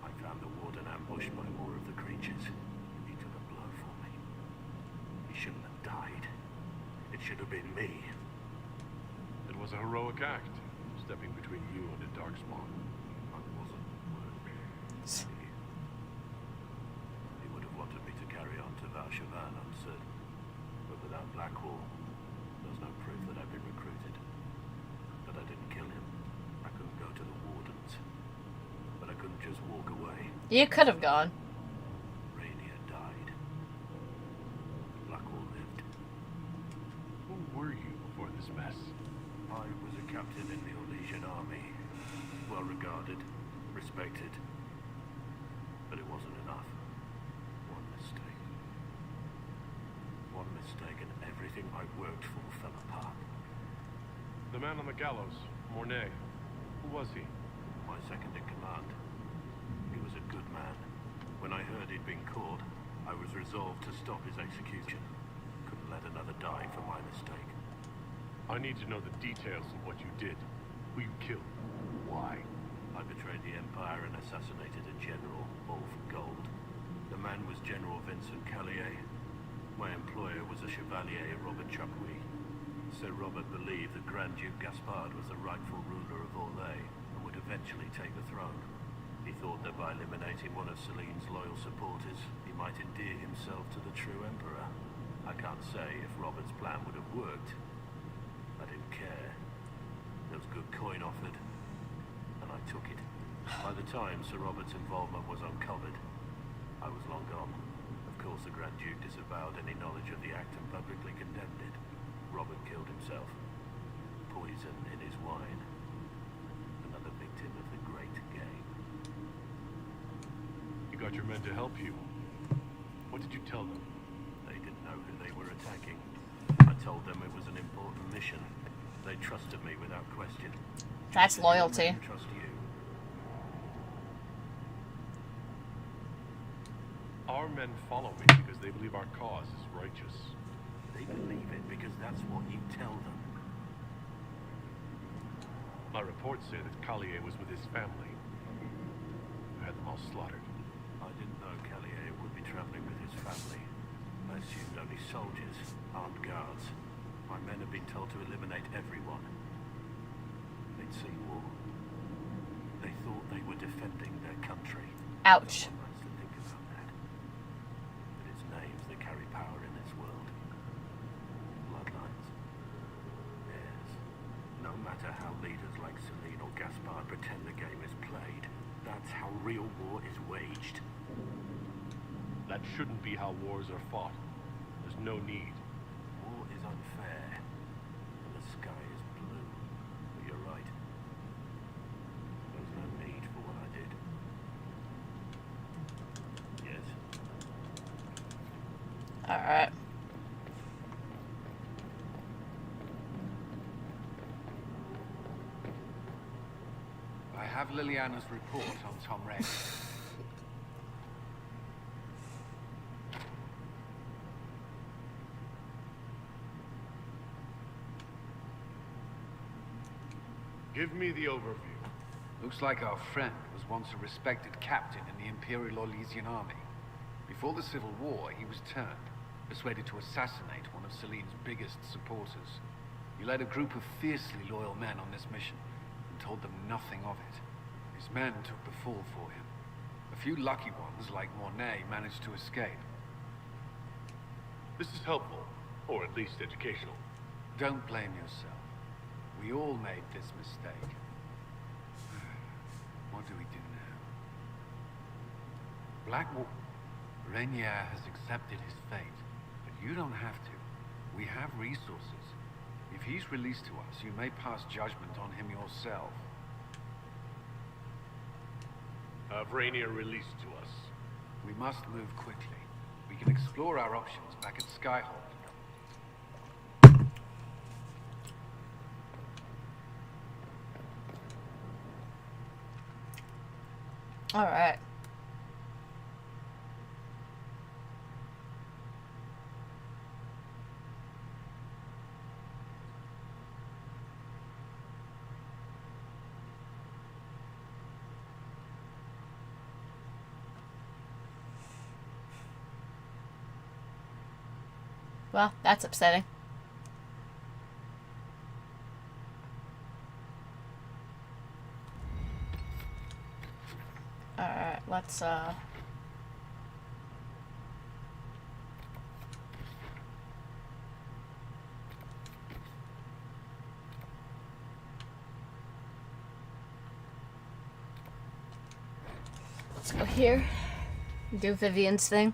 I found the warden ambushed by more of the creatures. He took a blow for me. He shouldn't have died. It should have been me. It was a heroic act, stepping between you and the Darkspawn. I wasn't worthy. He would have wanted me to carry on to Val-Shavan, I'm certain. But without Blackwall, there's no proof that I've been recruited. But I didn't kill him. I couldn't go to the wardens. But I couldn't just walk away. You could have gone. Rainier died. Blackwall lived. Who were you before this mess? I was a captain in the Orlesian army. Well regarded, respected. But it wasn't enough. One mistake. One mistake and everything I worked for fell apart. The man on the gallows, Mornay. Who was he? My second in command. He was a good man. When I heard he'd been caught, I was resolved to stop his execution. Couldn't let another die for my mistake. I need to know the details of what you did. Who you killed. Why? I betrayed the Empire and assassinated a general, all for gold. The man was General Vincent Callier. My employer was a Chevalier, Robert Chapuis. Sir Robert believed that Grand Duke Gaspard was the rightful ruler of Orlais and would eventually take the throne. He thought that by eliminating one of Celine's loyal supporters, he might endear himself to the true Emperor. I can't say if Robert's plan would have worked. I didn't care. There was good coin offered, and I took it. By the time Sir Robert's involvement was uncovered, I was long gone. Of course, the Grand Duke disavowed any knowledge of the act and publicly condemned it. Robert killed himself. Poison in his wine. Another victim of the great game. You got your men to help you. What did you tell them? They didn't know who they were attacking. I told them it was an important mission. They trusted me without question. That's loyalty. Trust you. Our men follow me because they believe our cause is righteous. They believe it because that's what you tell them. My reports say that Callier was with his family. You had them all slaughtered. I didn't know Callier would be traveling with his family. I assumed only soldiers, armed guards. My men have been told to eliminate everyone. They'd seen war. They thought they were defending their country. Ouch. No one likes to think about that. But it's names that carry power in this world. Bloodlines. Heirs. No matter how leaders like Celine or Gaspard pretend the game is played, that's how real war is waged. That shouldn't be how wars are fought. There's no need. War is unfair, and the sky is blue. But you're right. There was no need for what I did. Yes. Alright. I have Liliana's report on Tom Ray. Give me the overview. Looks like our friend was once a respected captain in the Imperial Orlesian army. Before the Civil War, he was turned, persuaded to assassinate one of Celine's biggest supporters. He led a group of fiercely loyal men on this mission, and told them nothing of it. His men took the fall for him. A few lucky ones, like Mornay, managed to escape. This is helpful, or at least educational. Don't blame yourself. We all made this mistake. What do we do now? Blackwall. Rainier has accepted his fate, but you don't have to. We have resources. If he's released to us, you may pass judgment on him yourself. Have Rainier released to us. We must move quickly. We can explore our options back at Skyhold. All right. Well, that's upsetting. Alright, let's go here. Do Vivian's thing.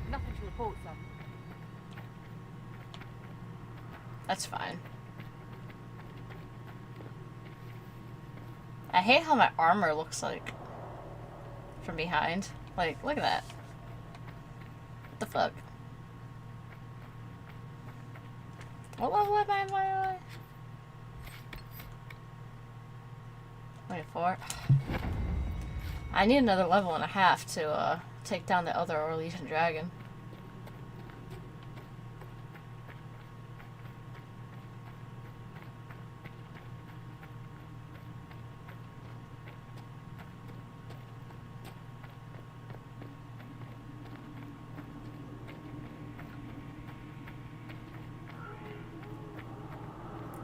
Nothing to report, son. That's fine. I hate how my armor looks like from behind. Like, look at that. What the fuck? What level am I, by the way? 24. I need another level and a half to take down the other Orlesian dragon.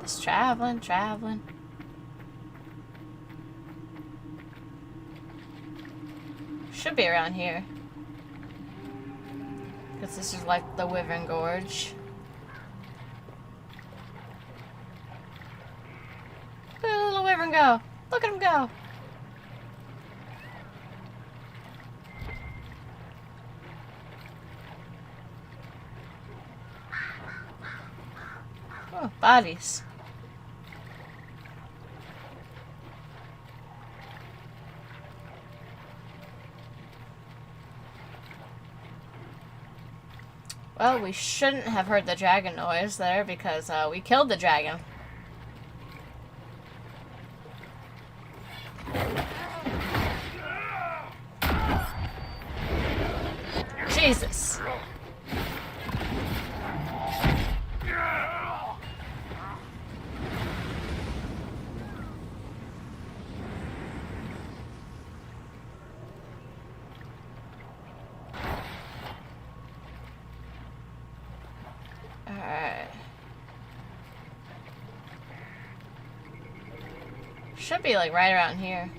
Just traveling. Should be around here. Because this is like the Wyvern Gorge. Look at the little Wyvern go. Look at him go. Oh, bodies. Well, we shouldn't have heard the dragon noise there because we killed the dragon. Jesus. Alright. Should be like right around here.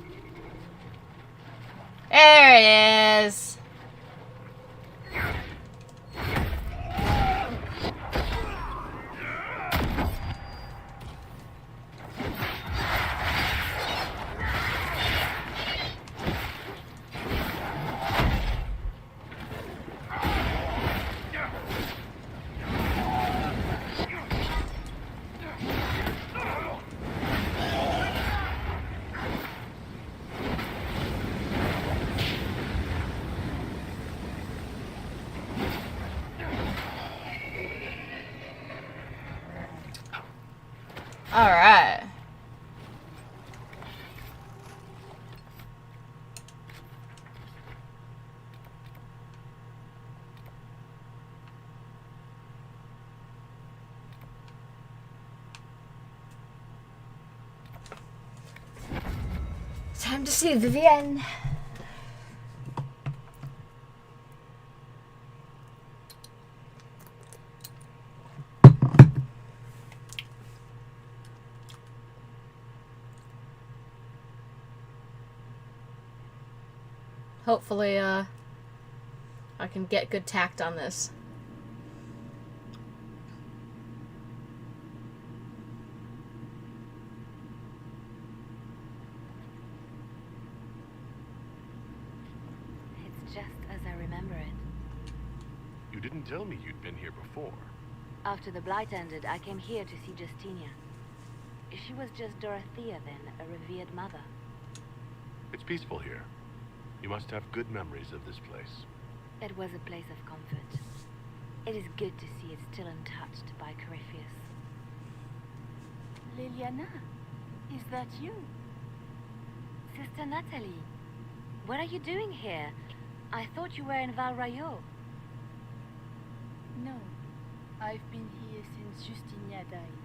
There it is. All right. Time to see Vivienne. Hopefully, I can get good tact on this. It's just as I remember it. You didn't tell me you'd been here before. After the Blight ended, I came here to see Justinia. She was just Dorothea then, a revered mother. It's peaceful here. You must have good memories of this place. It was a place of comfort. It is good to see it still untouched by Corypheus. Liliana, is that you? Sister Natalie, what are you doing here? I thought you were in Val Rayo. No, I've been here since Justinia died.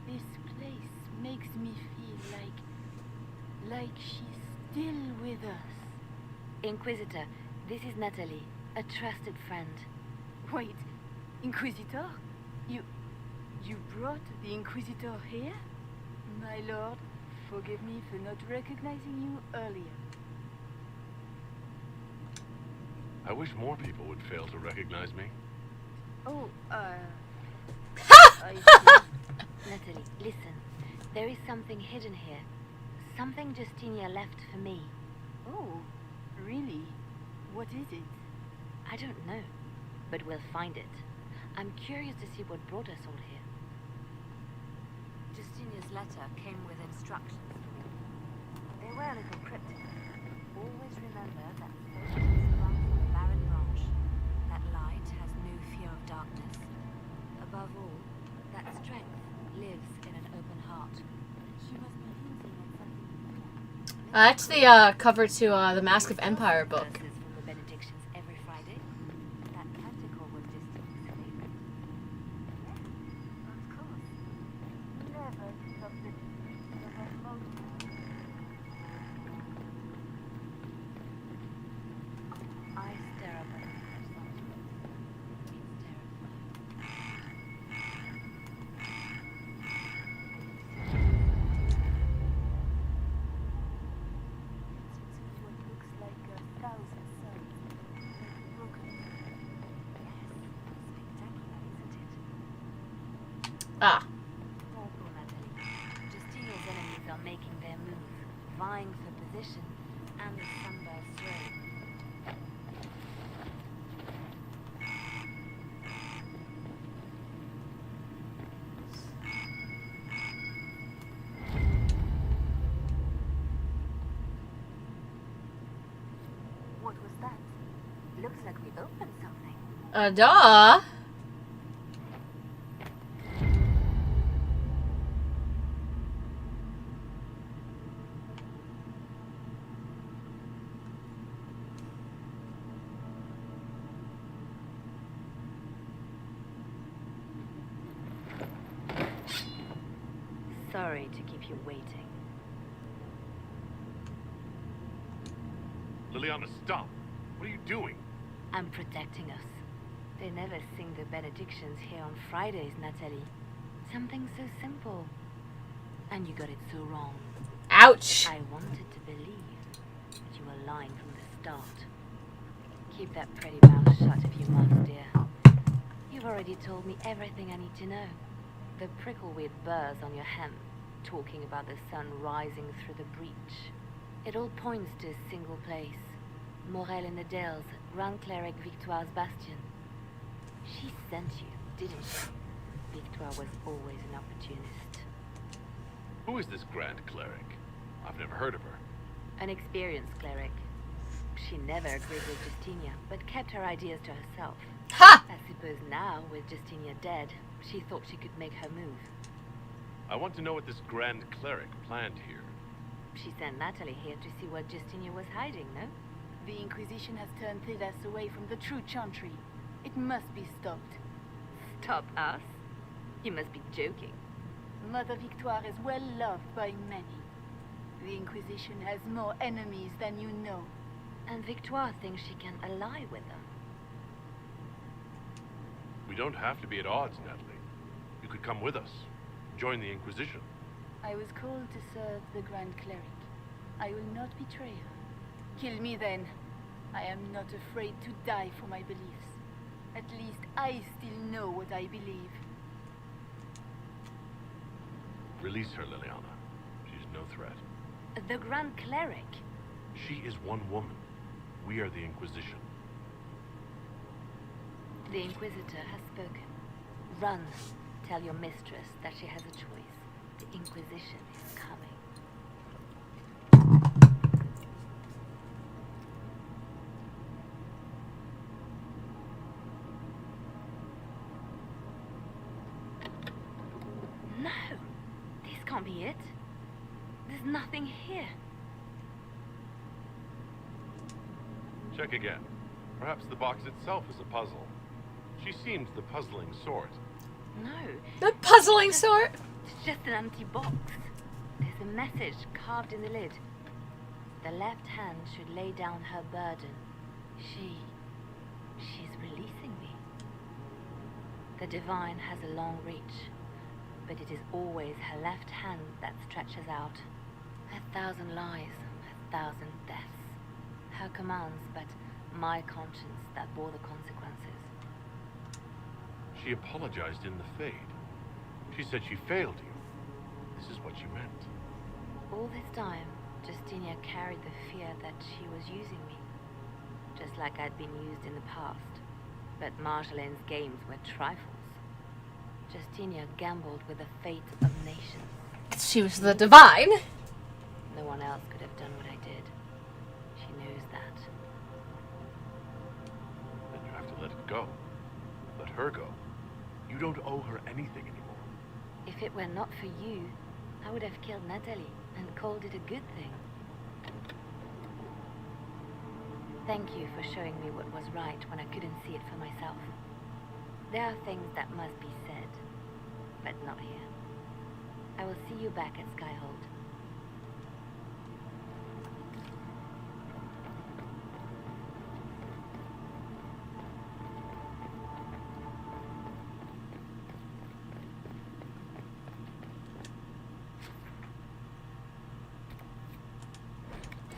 This place makes me feel like she's still with us. Inquisitor, this is Natalie, a trusted friend. Wait, Inquisitor? You brought the Inquisitor here? My lord, forgive me for not recognizing you earlier. I wish more people would fail to recognize me. Oh, Natalie, listen. There is something hidden here. Something Justinia left for me. Oh, really? What is it? I don't know, but we'll find it. I'm curious to see what brought us all here. Justinia's letter came with instructions for me. They were a little cryptic. Always remember that faith is sprung from a barren branch. That light has no fear of darkness. Above all, that strength lives in an open heart. She must be hinting at something. That's the cover to the Mask of Empire book. From the benedictions every Friday. That canticle was Justinia's favorite. Of course. Never stop the I stare up at her sometimes. It's terrifying. What looks like 1,000 suns. Broken. Spectacular, isn't it? Ah. Poor Natalie. Justinia's enemies are making their move, vying for position and the Sunburst throne. What was that? Looks like we opened something. Duh. Sorry to keep you waiting. Liliana, stop! What are you doing? I'm protecting us. They never sing the benedictions here on Fridays, Natalie. Something so simple. And you got it so wrong. Ouch! I wanted to believe, but you were lying from the start. Keep that pretty mouth shut if you must, dear. You've already told me everything I need to know. The prickleweed burrs on your hem, talking about the sun rising through the breach. It all points to a single place. Morel in the Dales, Grand Cleric Victoire's bastion. She sent you, didn't she? Victoire was always an opportunist. Who is this Grand Cleric? I've never heard of her. An experienced cleric. She never agreed with Justinia, but kept her ideas to herself. Ha! I suppose now, with Justinia dead, she thought she could make her move. I want to know what this Grand Cleric planned here. She sent Natalie here to see what Justinia was hiding, no? The Inquisition has turned Thidas away from the true Chantry. It must be stopped. Stop us? You must be joking. Mother Victoire is well loved by many. The Inquisition has more enemies than you know. And Victoire thinks she can ally with them. We don't have to be at odds, Natalie. You could come with us. Join the Inquisition. I was called to serve the Grand Cleric. I will not betray her. Kill me then, I am not afraid to die for my beliefs. At least I still know what I believe. Release her, Liliana. She's no threat. The Grand Cleric. She is one woman. We are the Inquisition. The Inquisitor has spoken. Run. Tell your mistress that she has a choice. The Inquisition is coming. No! This can't be it. There's nothing here. Check again. Perhaps the box itself is a puzzle. She seems the puzzling sort. No. The puzzling sort? It's just an empty box. There's a message carved in the lid. The left hand should lay down her burden. She's releasing me. The divine has a long reach, but it is always her left hand that stretches out. 1,000 lies, 1,000 deaths. Her commands, but my conscience that bore the consequences. She apologized in the Fade. She said she failed you. This is what you meant. All this time, Justinia carried the fear that she was using me. Just like I'd been used in the past. But Marjolaine's games were trifles. Justinia gambled with the fate of nations. She was the divine. No one else could have done what I did. She knows that. Then you have to let it go. Let her go. You don't owe her anything anymore. If it were not for you, I would have killed Natalie and called it a good thing. Thank you for showing me what was right when I couldn't see it for myself. There are things that must be said, but not here. I will see you back at Skyhold.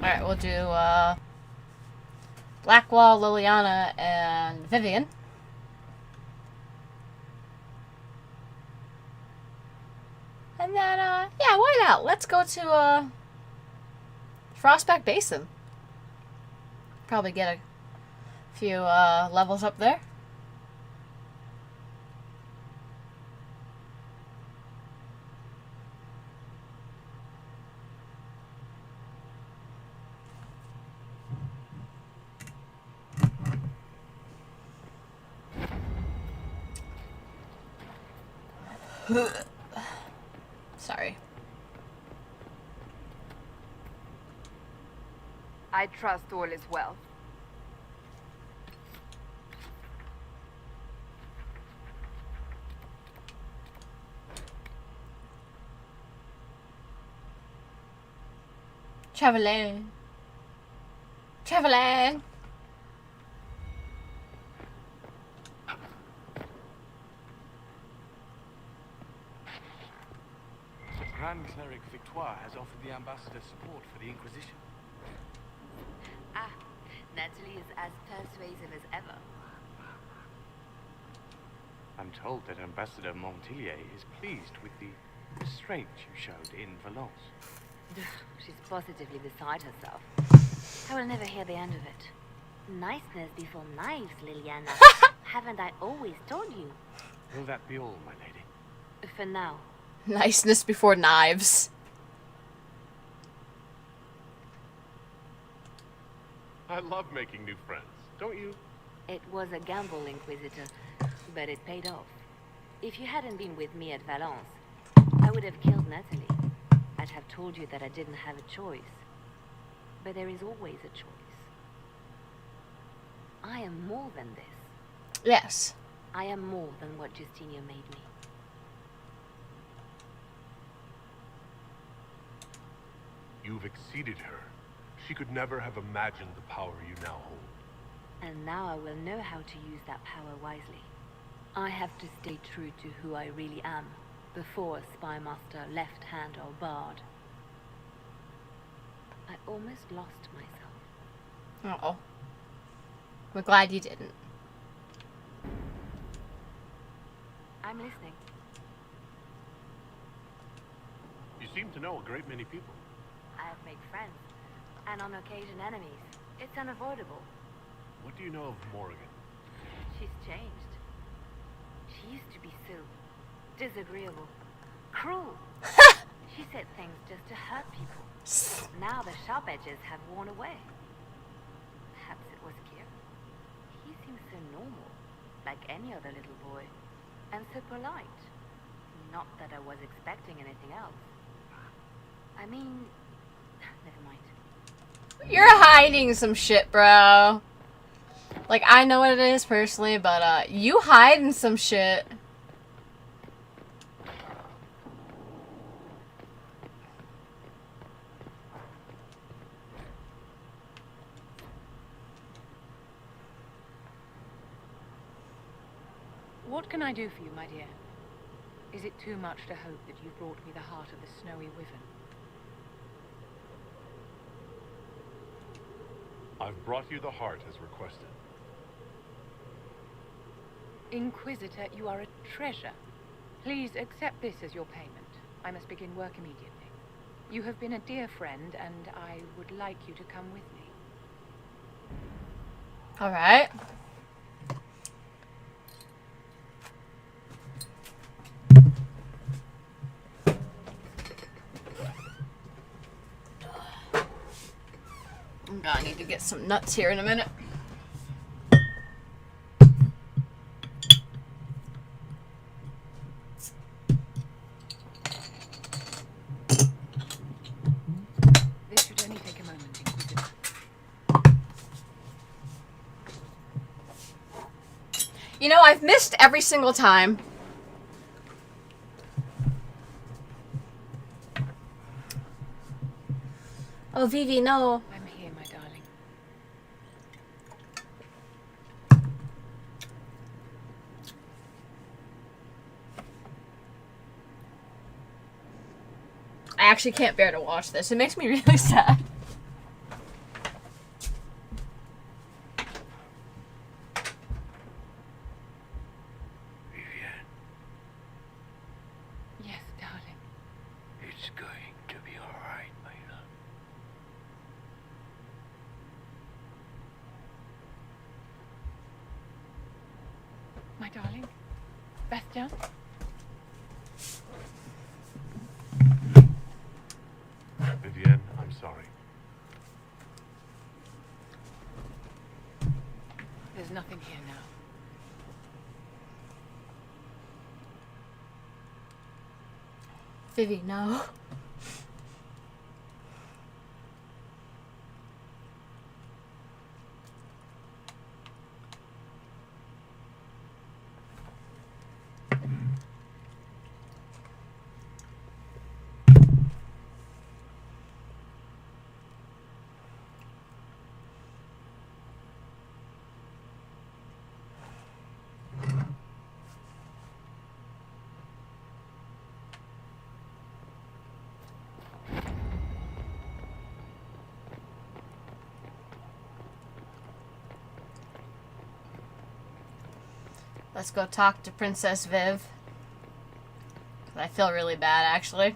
Alright, we'll do Blackwall, Liliana, and Vivian. And then, yeah, why not? Let's go to Frostback Basin. Probably get a few levels up there. Sorry. I trust all is well. Traveling. Traveling. Grand Cleric Victoire has offered the ambassador support for the Inquisition. Ah, Natalie is as persuasive as ever. I'm told that Ambassador Montillier is pleased with the restraint you showed in Valence. She's positively beside herself. I will never hear the end of it. Niceness before knives, Liliana. Haven't I always told you? Will that be all, my lady? For now. Niceness before knives. I love making new friends, don't you? It was a gamble, Inquisitor, but it paid off. If you hadn't been with me at Valence, I would have killed Natalie. I'd have told you that I didn't have a choice. But there is always a choice. I am more than this. Yes. I am more than what Justinia made me. You've exceeded her. She could never have imagined the power you now hold. And now I will know how to use that power wisely. I have to stay true to who I really am, before Spymaster, Left Hand, or Bard. I almost lost myself. Uh-oh. We're glad you didn't. I'm listening. You seem to know a great many people. I have made friends, and on occasion enemies. It's unavoidable. What do you know of Morrigan? She's changed. She used to be so disagreeable, cruel. She said things just to hurt people. Now the sharp edges have worn away. Perhaps it was Kieran. He seems so normal, like any other little boy, and so polite. Not that I was expecting anything else. I mean, never mind. You're hiding some shit, bro. Like, I know what it is personally, but, you hiding some shit. What can I do for you, my dear? Is it too much to hope that you've brought me the heart of the snowy wyvern? I've brought you the heart as requested. Inquisitor, you are a treasure. Please accept this as your payment. I must begin work immediately. You have been a dear friend, and I would like you to come with me. Alright. I'm gonna need to get some nuts here in a minute. This should only take a moment, Inquisitor. You know, I've missed every single time. Oh, Vivi, no. I'm here, my darling. I actually can't bear to watch this. It makes me really sad. Yes, darling. It's going to be all right, my love. My darling. Bastian? Vivienne, I'm sorry. There's nothing here now. Vivi, no. Let's go talk to Princess Viv. I feel really bad, actually.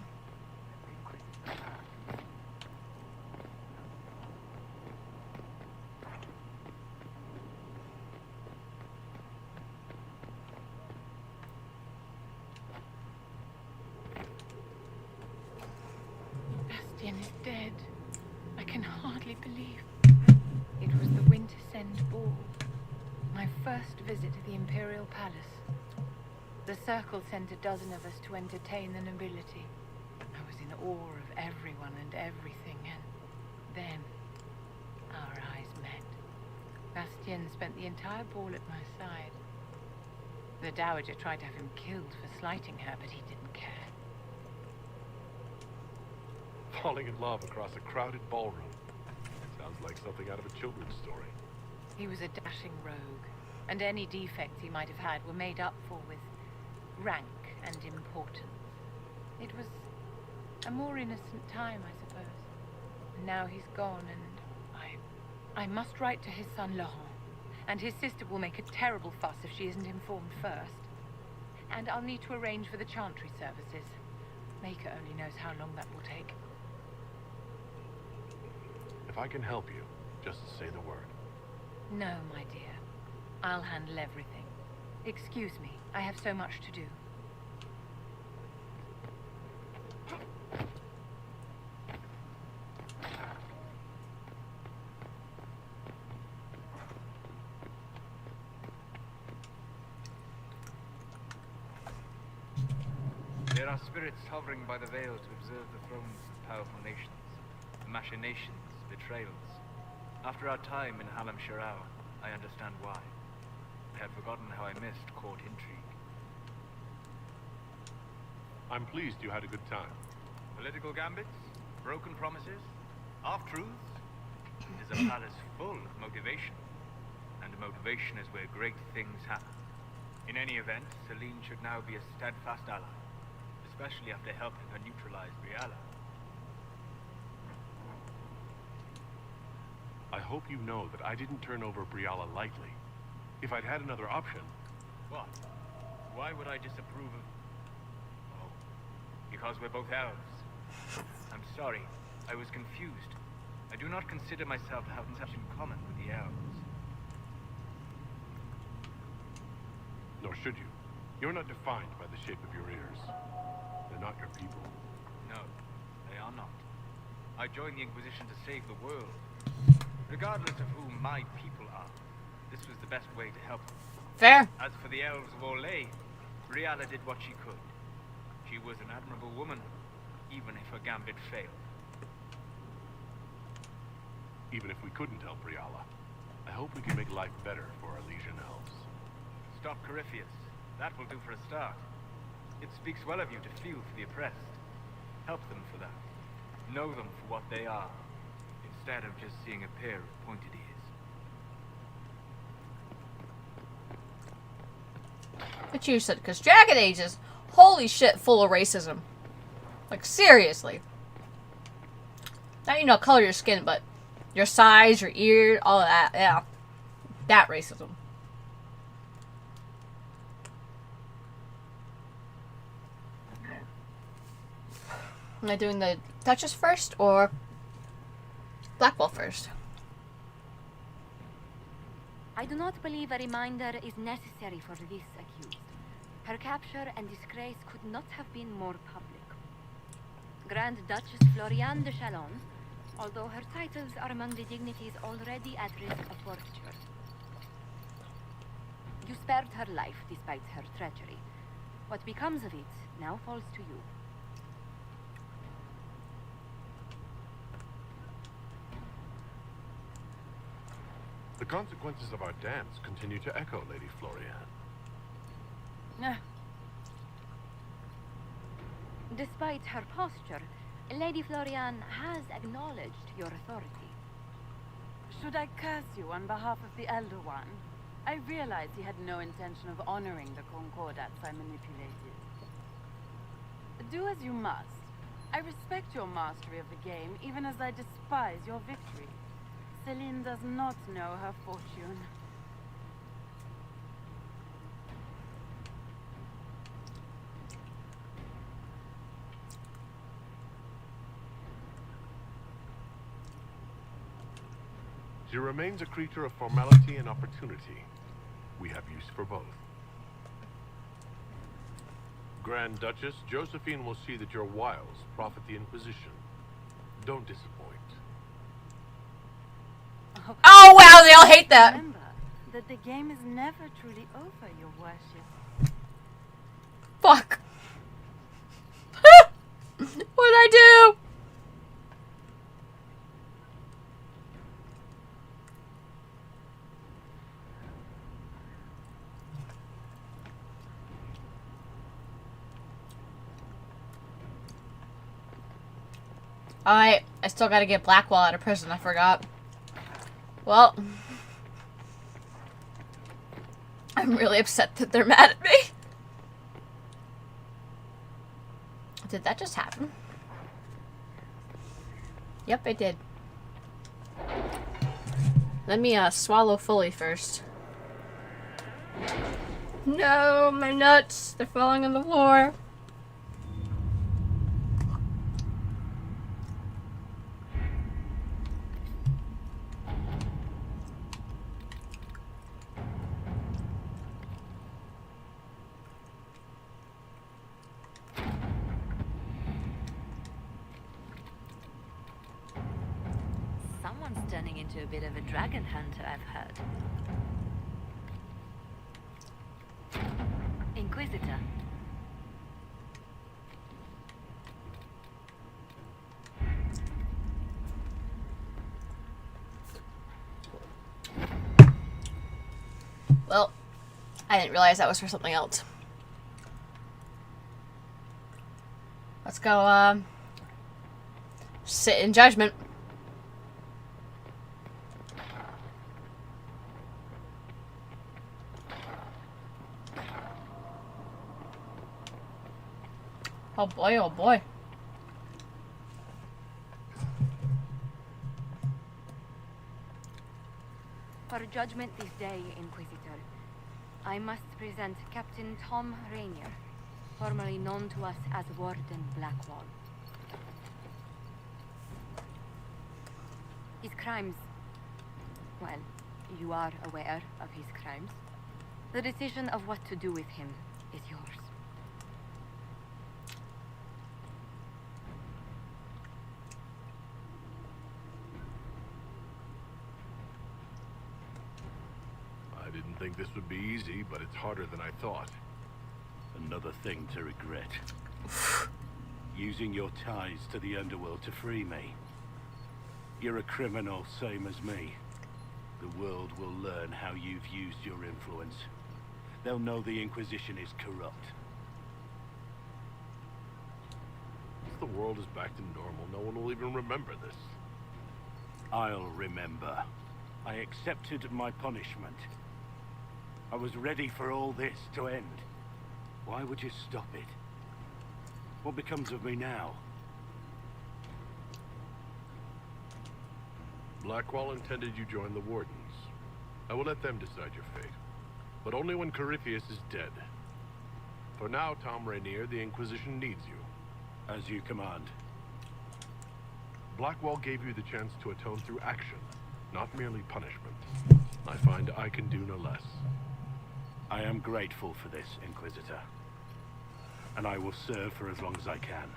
Bastian is dead. I can hardly believe. It was the Wintersend Ball. My first visit to the Imperial Palace. The Circle sent a dozen of us to entertain the nobility. I was in awe of everyone and everything, and then our eyes met. Bastien spent the entire ball at my side. The Dowager tried to have him killed for slighting her, but he didn't care. Falling in love across a crowded ballroom. Sounds like something out of a children's story. He was a dashing rogue, and any defects he might have had were made up for with rank and importance. It was a more innocent time, I suppose. And now he's gone, and I must write to his son Laurent And his sister will make a terrible fuss if she isn't informed first. And I'll need to arrange for the Chantry services. Maker only knows how long that will take. If I can help you, just say the word. No, my dear. I'll handle everything. Excuse me, I have so much to do. There are spirits hovering by the veil to observe the thrones of powerful nations, machinations, betrayals. After our time in Halam Sharau, I understand why. I have forgotten how I missed court intrigue. I'm pleased you had a good time. Political gambits, broken promises, half-truths. It is a palace full of motivation. And motivation is where great things happen. In any event, Celine should now be a steadfast ally, especially after helping her neutralize Briala. I hope you know that I didn't turn over Briala lightly. If I'd had another option... What? Why would I disapprove of... Oh, because we're both elves. I'm sorry, I was confused. I do not consider myself to have much in common with the elves. Nor should you. You're not defined by the shape of your ears. They're not your people. No, they are not. I joined the Inquisition to save the world. Regardless of who my people are, this was the best way to help them. Fair. As for the elves of Orlais, Briala did what she could. She was an admirable woman, even if her gambit failed. Even if we couldn't help Briala, I hope we can make life better for our Legion elves. Stop Corypheus. That will do for a start. It speaks well of you to feel for the oppressed. Help them for that. Know them for what they are, instead of just seeing a pair of pointed ears. But you said, because Dragon Age is, holy shit, full of racism. Like, seriously. Not, you know, color your skin, but your size, your ear, all of that, yeah. That racism. Am I doing the Duchess first, or Blackwell first? I do not believe a reminder is necessary for this accused. Her capture and disgrace could not have been more public. Grand Duchess Floriane de Chalon, although her titles are among the dignities already at risk of forfeiture. You spared her life despite her treachery. What becomes of it now falls to you. The consequences of our dance continue to echo, Lady Floriane. Despite her posture, Lady Floriane has acknowledged your authority. Should I curse you on behalf of the Elder One? I realized he had no intention of honoring the concordats I manipulated. Do as you must. I respect your mastery of the game, even as I despise your victory. Celine does not know her fortune. She remains a creature of formality and opportunity. We have use for both. Grand Duchess, Josephine will see that your wiles profit the Inquisition. Don't disappoint. Oh wow, they all hate that. Remember that the game is never truly over, your worship. Fuck. What'd I do? Alright, I still gotta get Blackwell out of prison, I forgot. Well, I'm really upset that they're mad at me. Did that just happen? Yep, it did. Let me swallow fully first. No, my nuts. They're falling on the floor. Someone's turning into a bit of a dragon hunter, I've heard. Inquisitor. Well, I didn't realize that was for something else. Let's go, sit in judgment. Oh boy, oh boy. For judgment this day, Inquisitor, I must present Captain Tom Rainier, formerly known to us as Warden Blackwall. His crimes... well, you are aware of his crimes. The decision of what to do with him is yours. I didn't think this would be easy, but it's harder than I thought. Another thing to regret. Using your ties to the underworld to free me. You're a criminal, same as me. The world will learn how you've used your influence. They'll know the Inquisition is corrupt. Once the world is back to normal, no one will even remember this. I'll remember. I accepted my punishment. I was ready for all this to end. Why would you stop it? What becomes of me now? Blackwall intended you join the Wardens. I will let them decide your fate. But only when Corypheus is dead. For now, Tom Rainier, the Inquisition needs you. As you command. Blackwall gave you the chance to atone through action, not merely punishment. I find I can do no less. I am grateful for this, Inquisitor. And I will serve for as long as I can.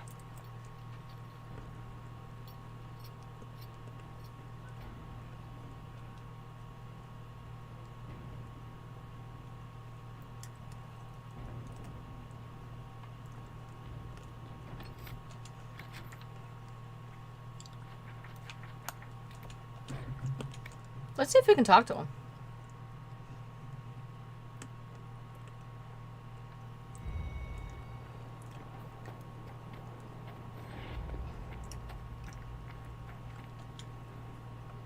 Let's see if we can talk to him.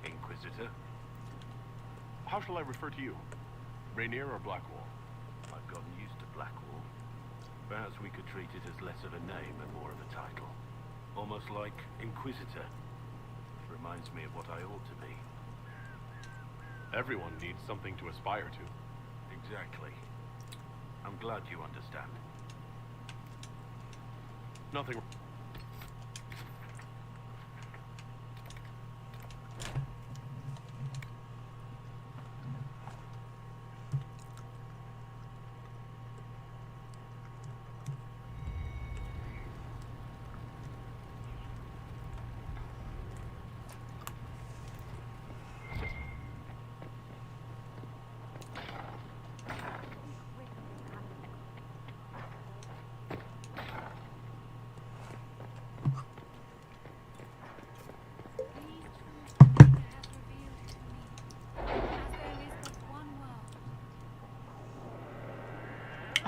Inquisitor? How shall I refer to you? Rainier or Blackwall? I've gotten used to Blackwall. Perhaps we could treat it as less of a name and more of a title. Almost like Inquisitor. Reminds me of what I ought to be. Everyone needs something to aspire to. Exactly. I'm glad you understand. Nothing.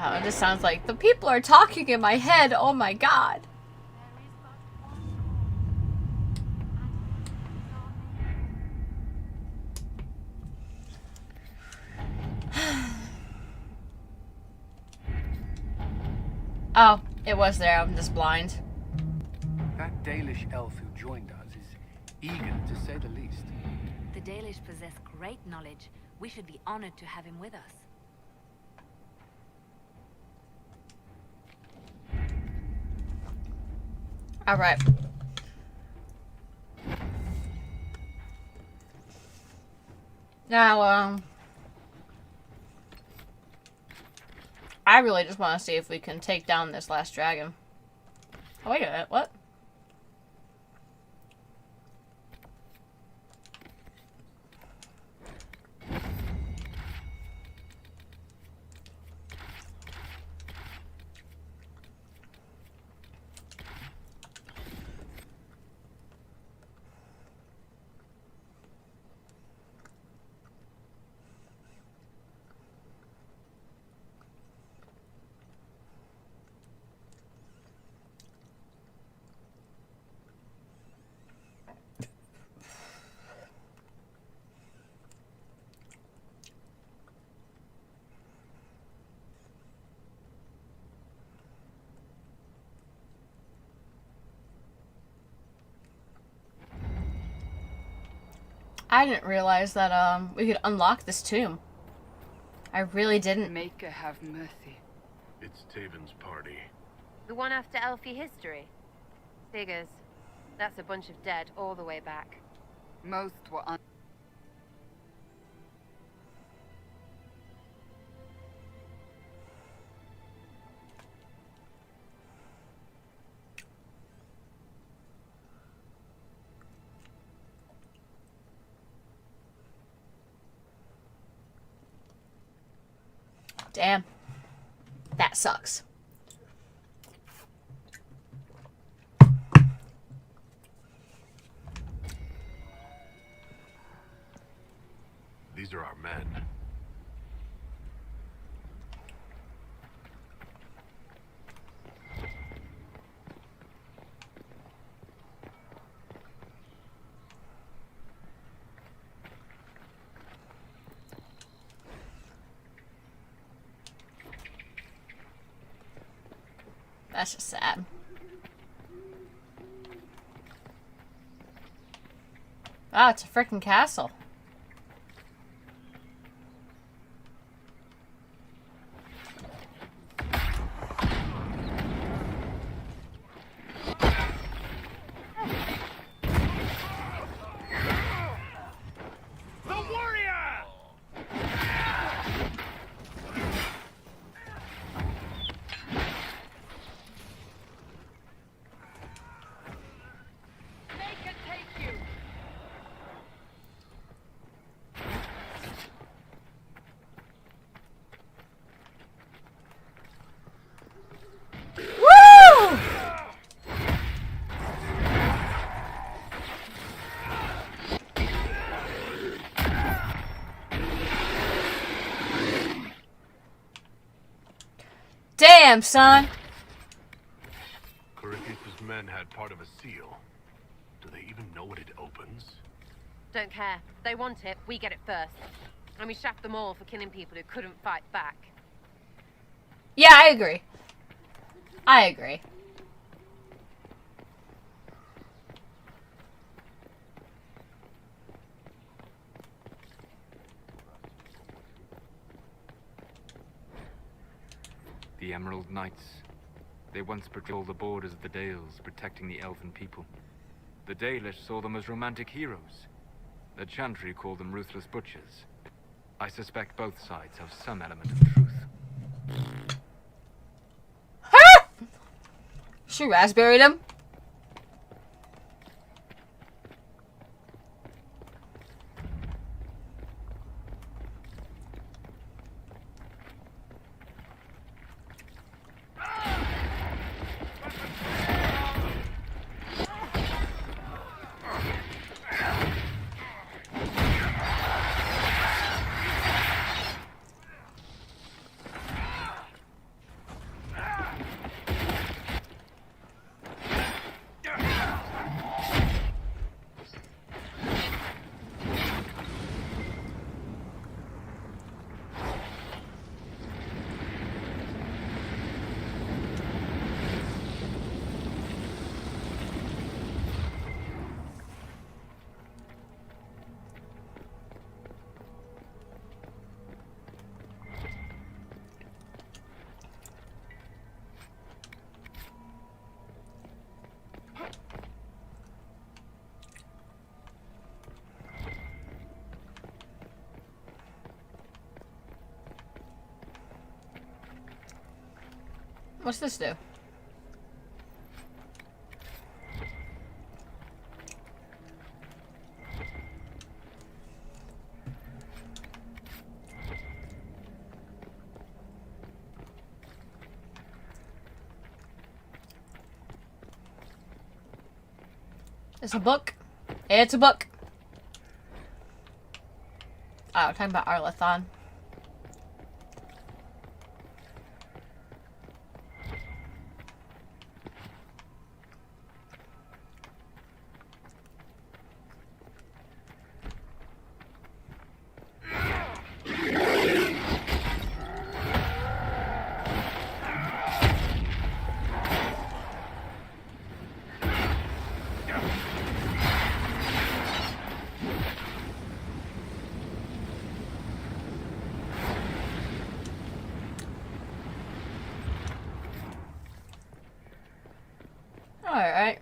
Oh, it just sounds like the people are talking in my head. Oh my god. Oh, it was there. I'm just blind. That Dalish elf who joined us is eager, to say the least. The Dalish possess great knowledge. We should be honored to have him with us. Alright. Now, I really just want to see if we can take down this last dragon. Oh, wait a minute, what? I didn't realize that, we could unlock this tomb. I really didn't. Maker have mercy. It's Taven's party. The one after Elfie history? Figures. That's a bunch of dead all the way back. Most were Damn. That sucks. These are our men. That's just sad. Ah, it's a freaking castle. Damn, son. Corypheus' men had part of a seal. Do they even know what it opens? Don't care. They want it, we get it first. And we shaft them all for killing people who couldn't fight back. Yeah, I agree. I agree. The Emerald Knights. They once patrolled the borders of the Dales, protecting the elven people. The Dalish saw them as romantic heroes. The Chantry called them ruthless butchers. I suspect both sides have some element of truth. She raspberried him. What's this do? It's a book. It's a book. Oh, we're talking about Arlathon. Alright.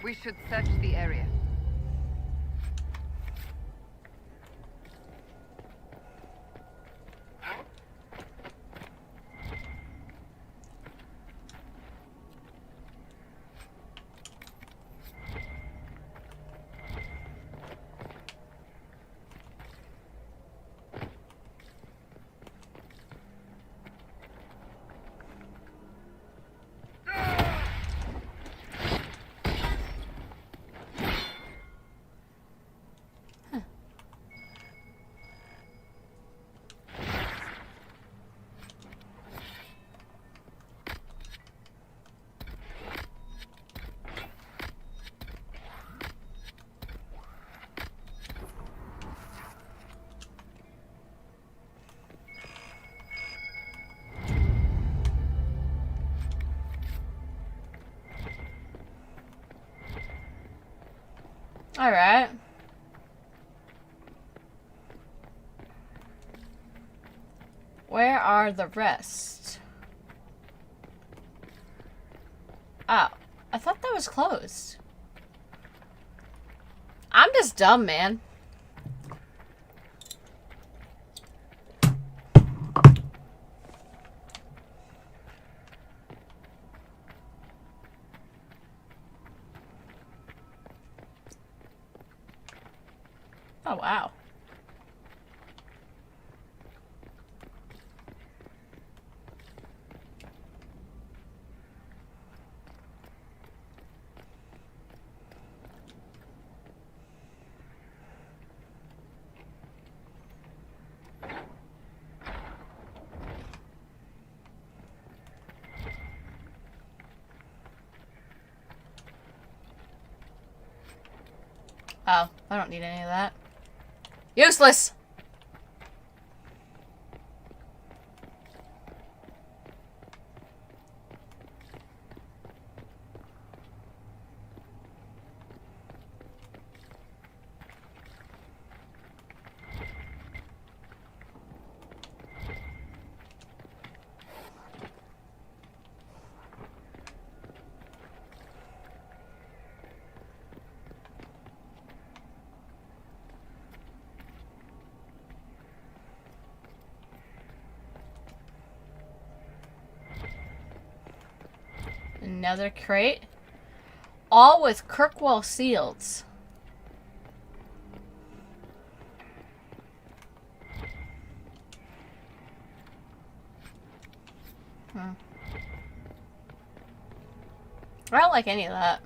We should search the area. Alright. Where are the rest? Oh, I thought that was closed. I'm just dumb, man. Oh, wow. Oh, I don't need any of that. Useless! Another crate. All with Kirkwall seals. I don't like any of that.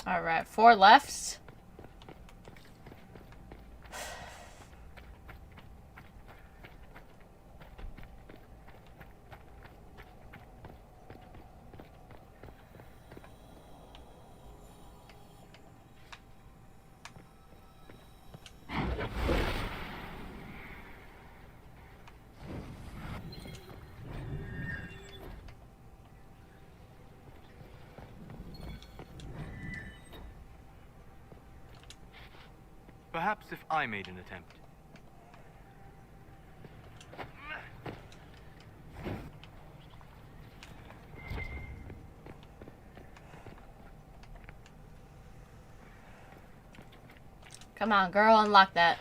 Alright, 4 left. Perhaps if I made an attempt. Come on, girl, unlock that.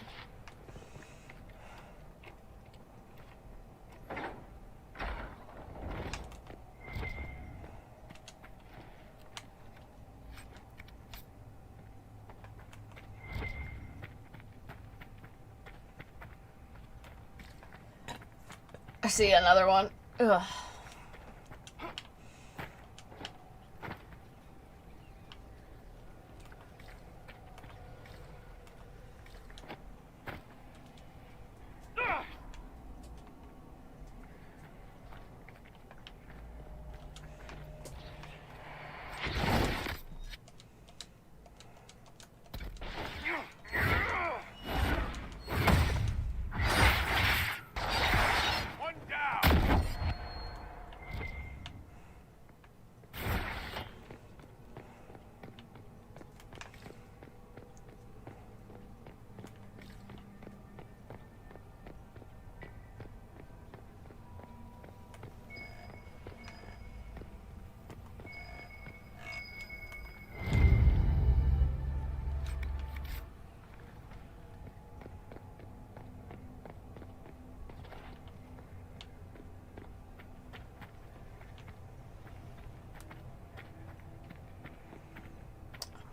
I see another one. Ugh.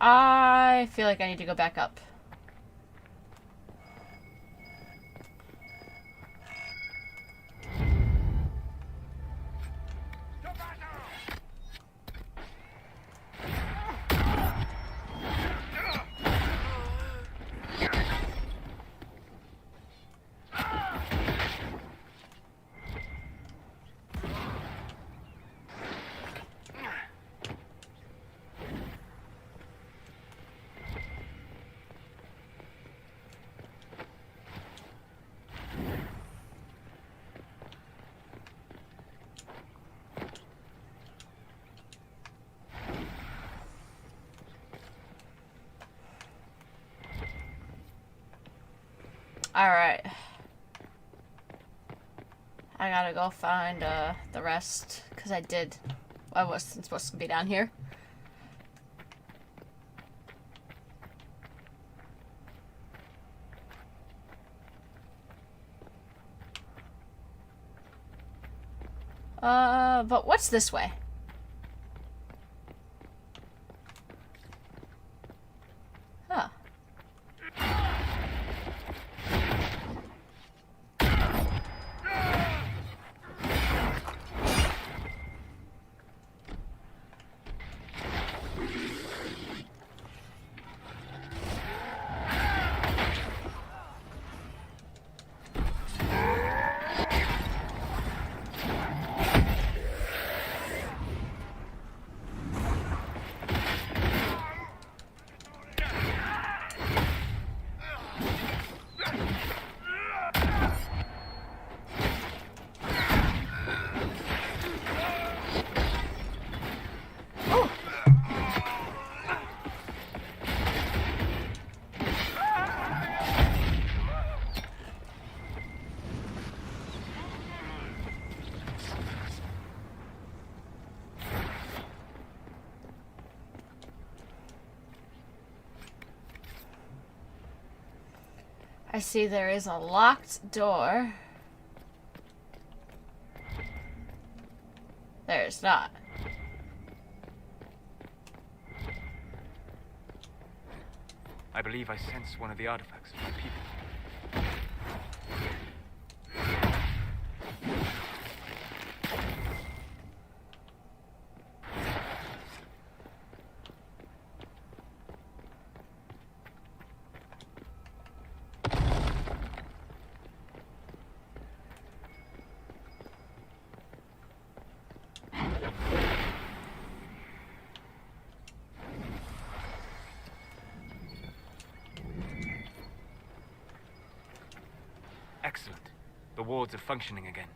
I feel like I need to go back up. Alright. I gotta go find the rest, because I wasn't supposed to be down here. But what's this way? Huh. I see there is a locked door. There's not. I believe I sense one of the artifacts of my people. The wards are functioning again.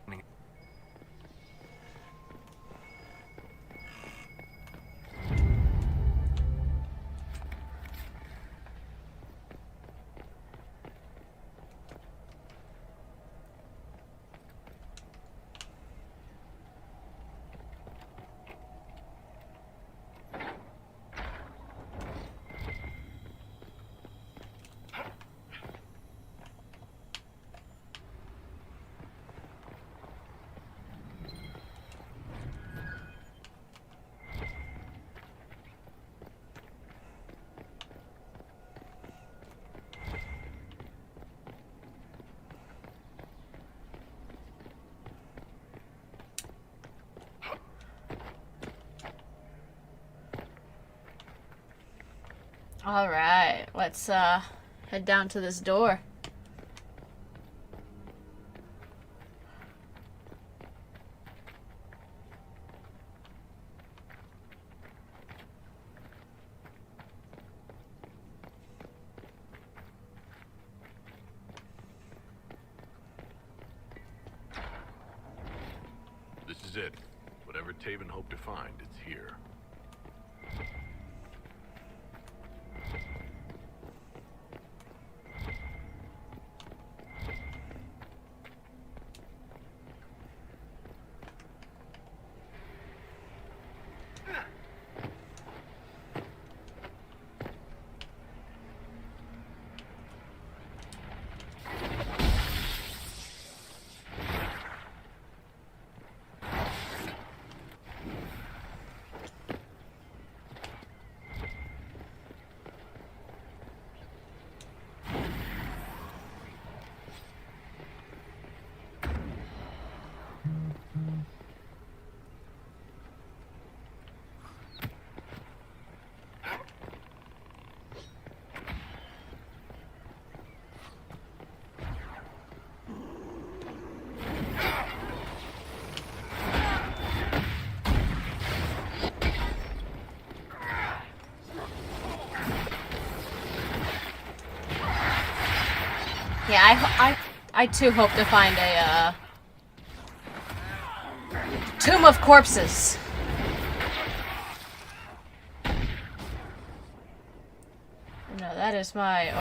Alright, let's head down to this door. This is it. Whatever Taven hoped to find, it's here. Yeah, I too hope to find a tomb of corpses. No, that is my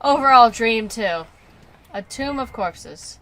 overall dream too. A tomb of corpses.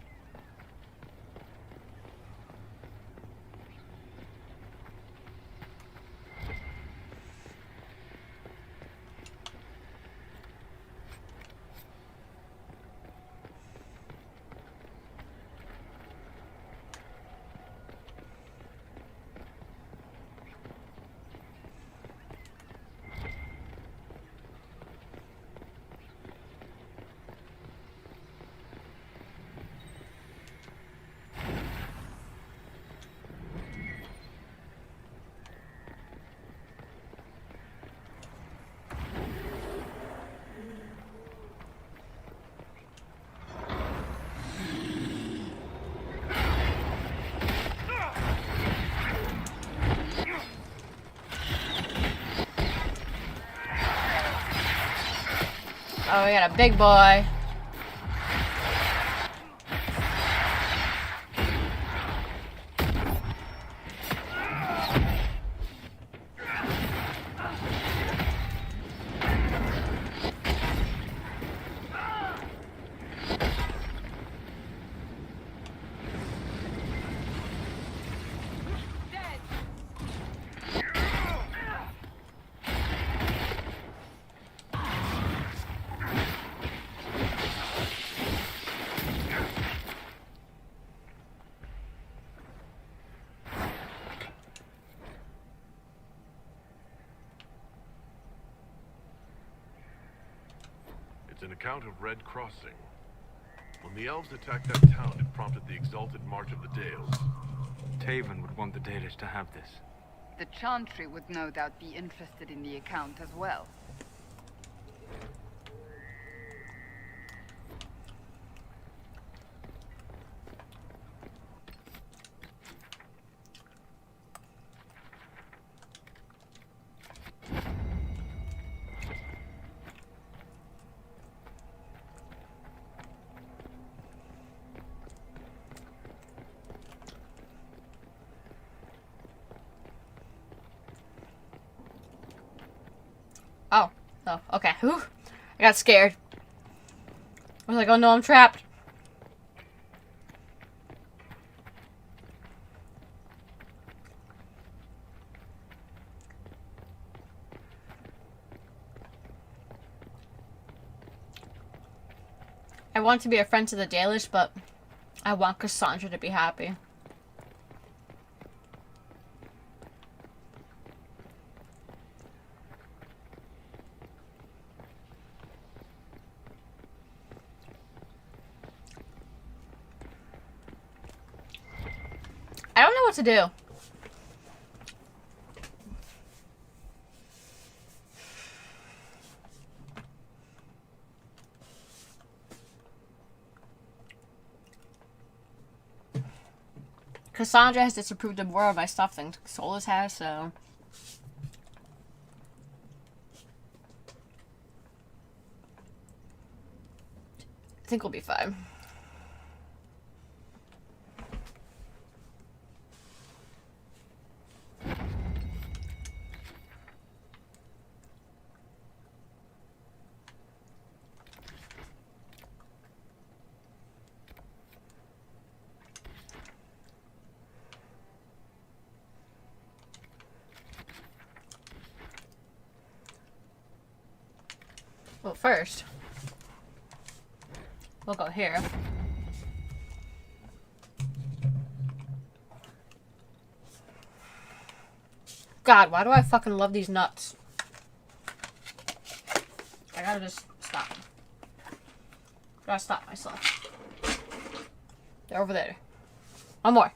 Oh, we got a big boy. It's an account of Red Crossing. When the elves attacked that town, it prompted the exalted March of the Dales. Taven would want the Dalish to have this. The Chantry would no doubt be interested in the account as well. Oh, okay. Whew. I got scared. I was like, oh no, I'm trapped. I want to be a friend to the Dalish, but I want Cassandra to be happy. I don't know what to do. Cassandra has disapproved of more of my stuff than Solus has, so... I think we'll be fine. Well, first, we'll go here. God, why do I fucking love these nuts? I gotta just stop. Gotta stop myself. They're over there. One more.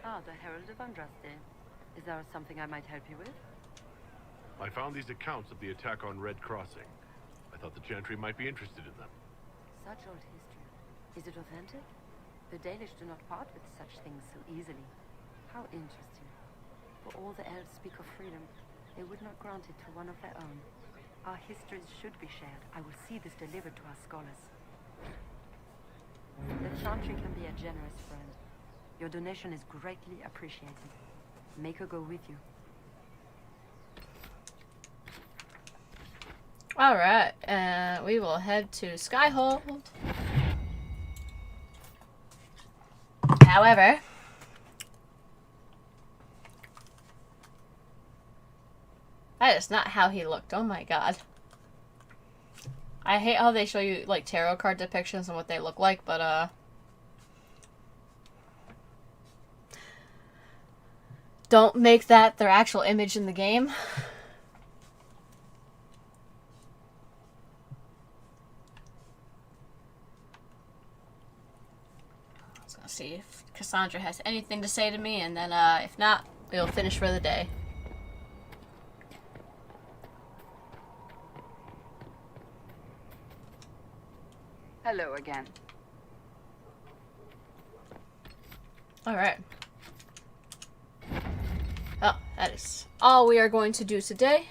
Ah, the Herald of Andraste. Is there something I might help you with? I found these accounts of the attack on Red Crossing. I thought the Chantry might be interested in them. Such old history. Is it authentic? The Dalish do not part with such things so easily. How interesting. For all the elves speak of freedom, they would not grant it to one of their own. Our histories should be shared. I will see this delivered to our scholars. The Chantry can be a generous friend. Your donation is greatly appreciated. Make her go with you. Alright, we will head to Skyhold. However, that is not how he looked. Oh my god. I hate how they show you, like, tarot card depictions and what they look like, but, don't make that their actual image in the game. I was gonna see if Cassandra has anything to say to me, and then, if not, we'll finish for the day. Hello again. Alright. Oh, that is all we are going to do today.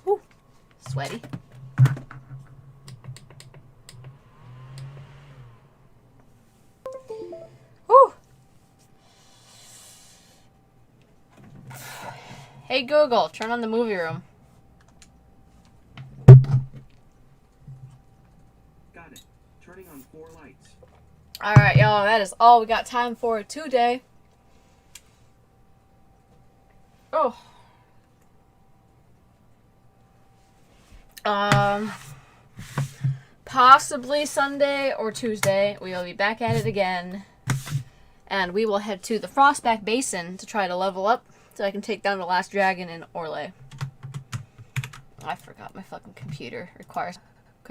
Whew. Sweaty. Hey Google, turn on the movie room. Got it. Turning on 4 lights. Alright, y'all, that is all we got time for today. Oh. Possibly Sunday or Tuesday, we will be back at it again. And we will head to the Frostback Basin to try to level up so I can take down the last dragon in Orlais. I forgot my fucking computer requires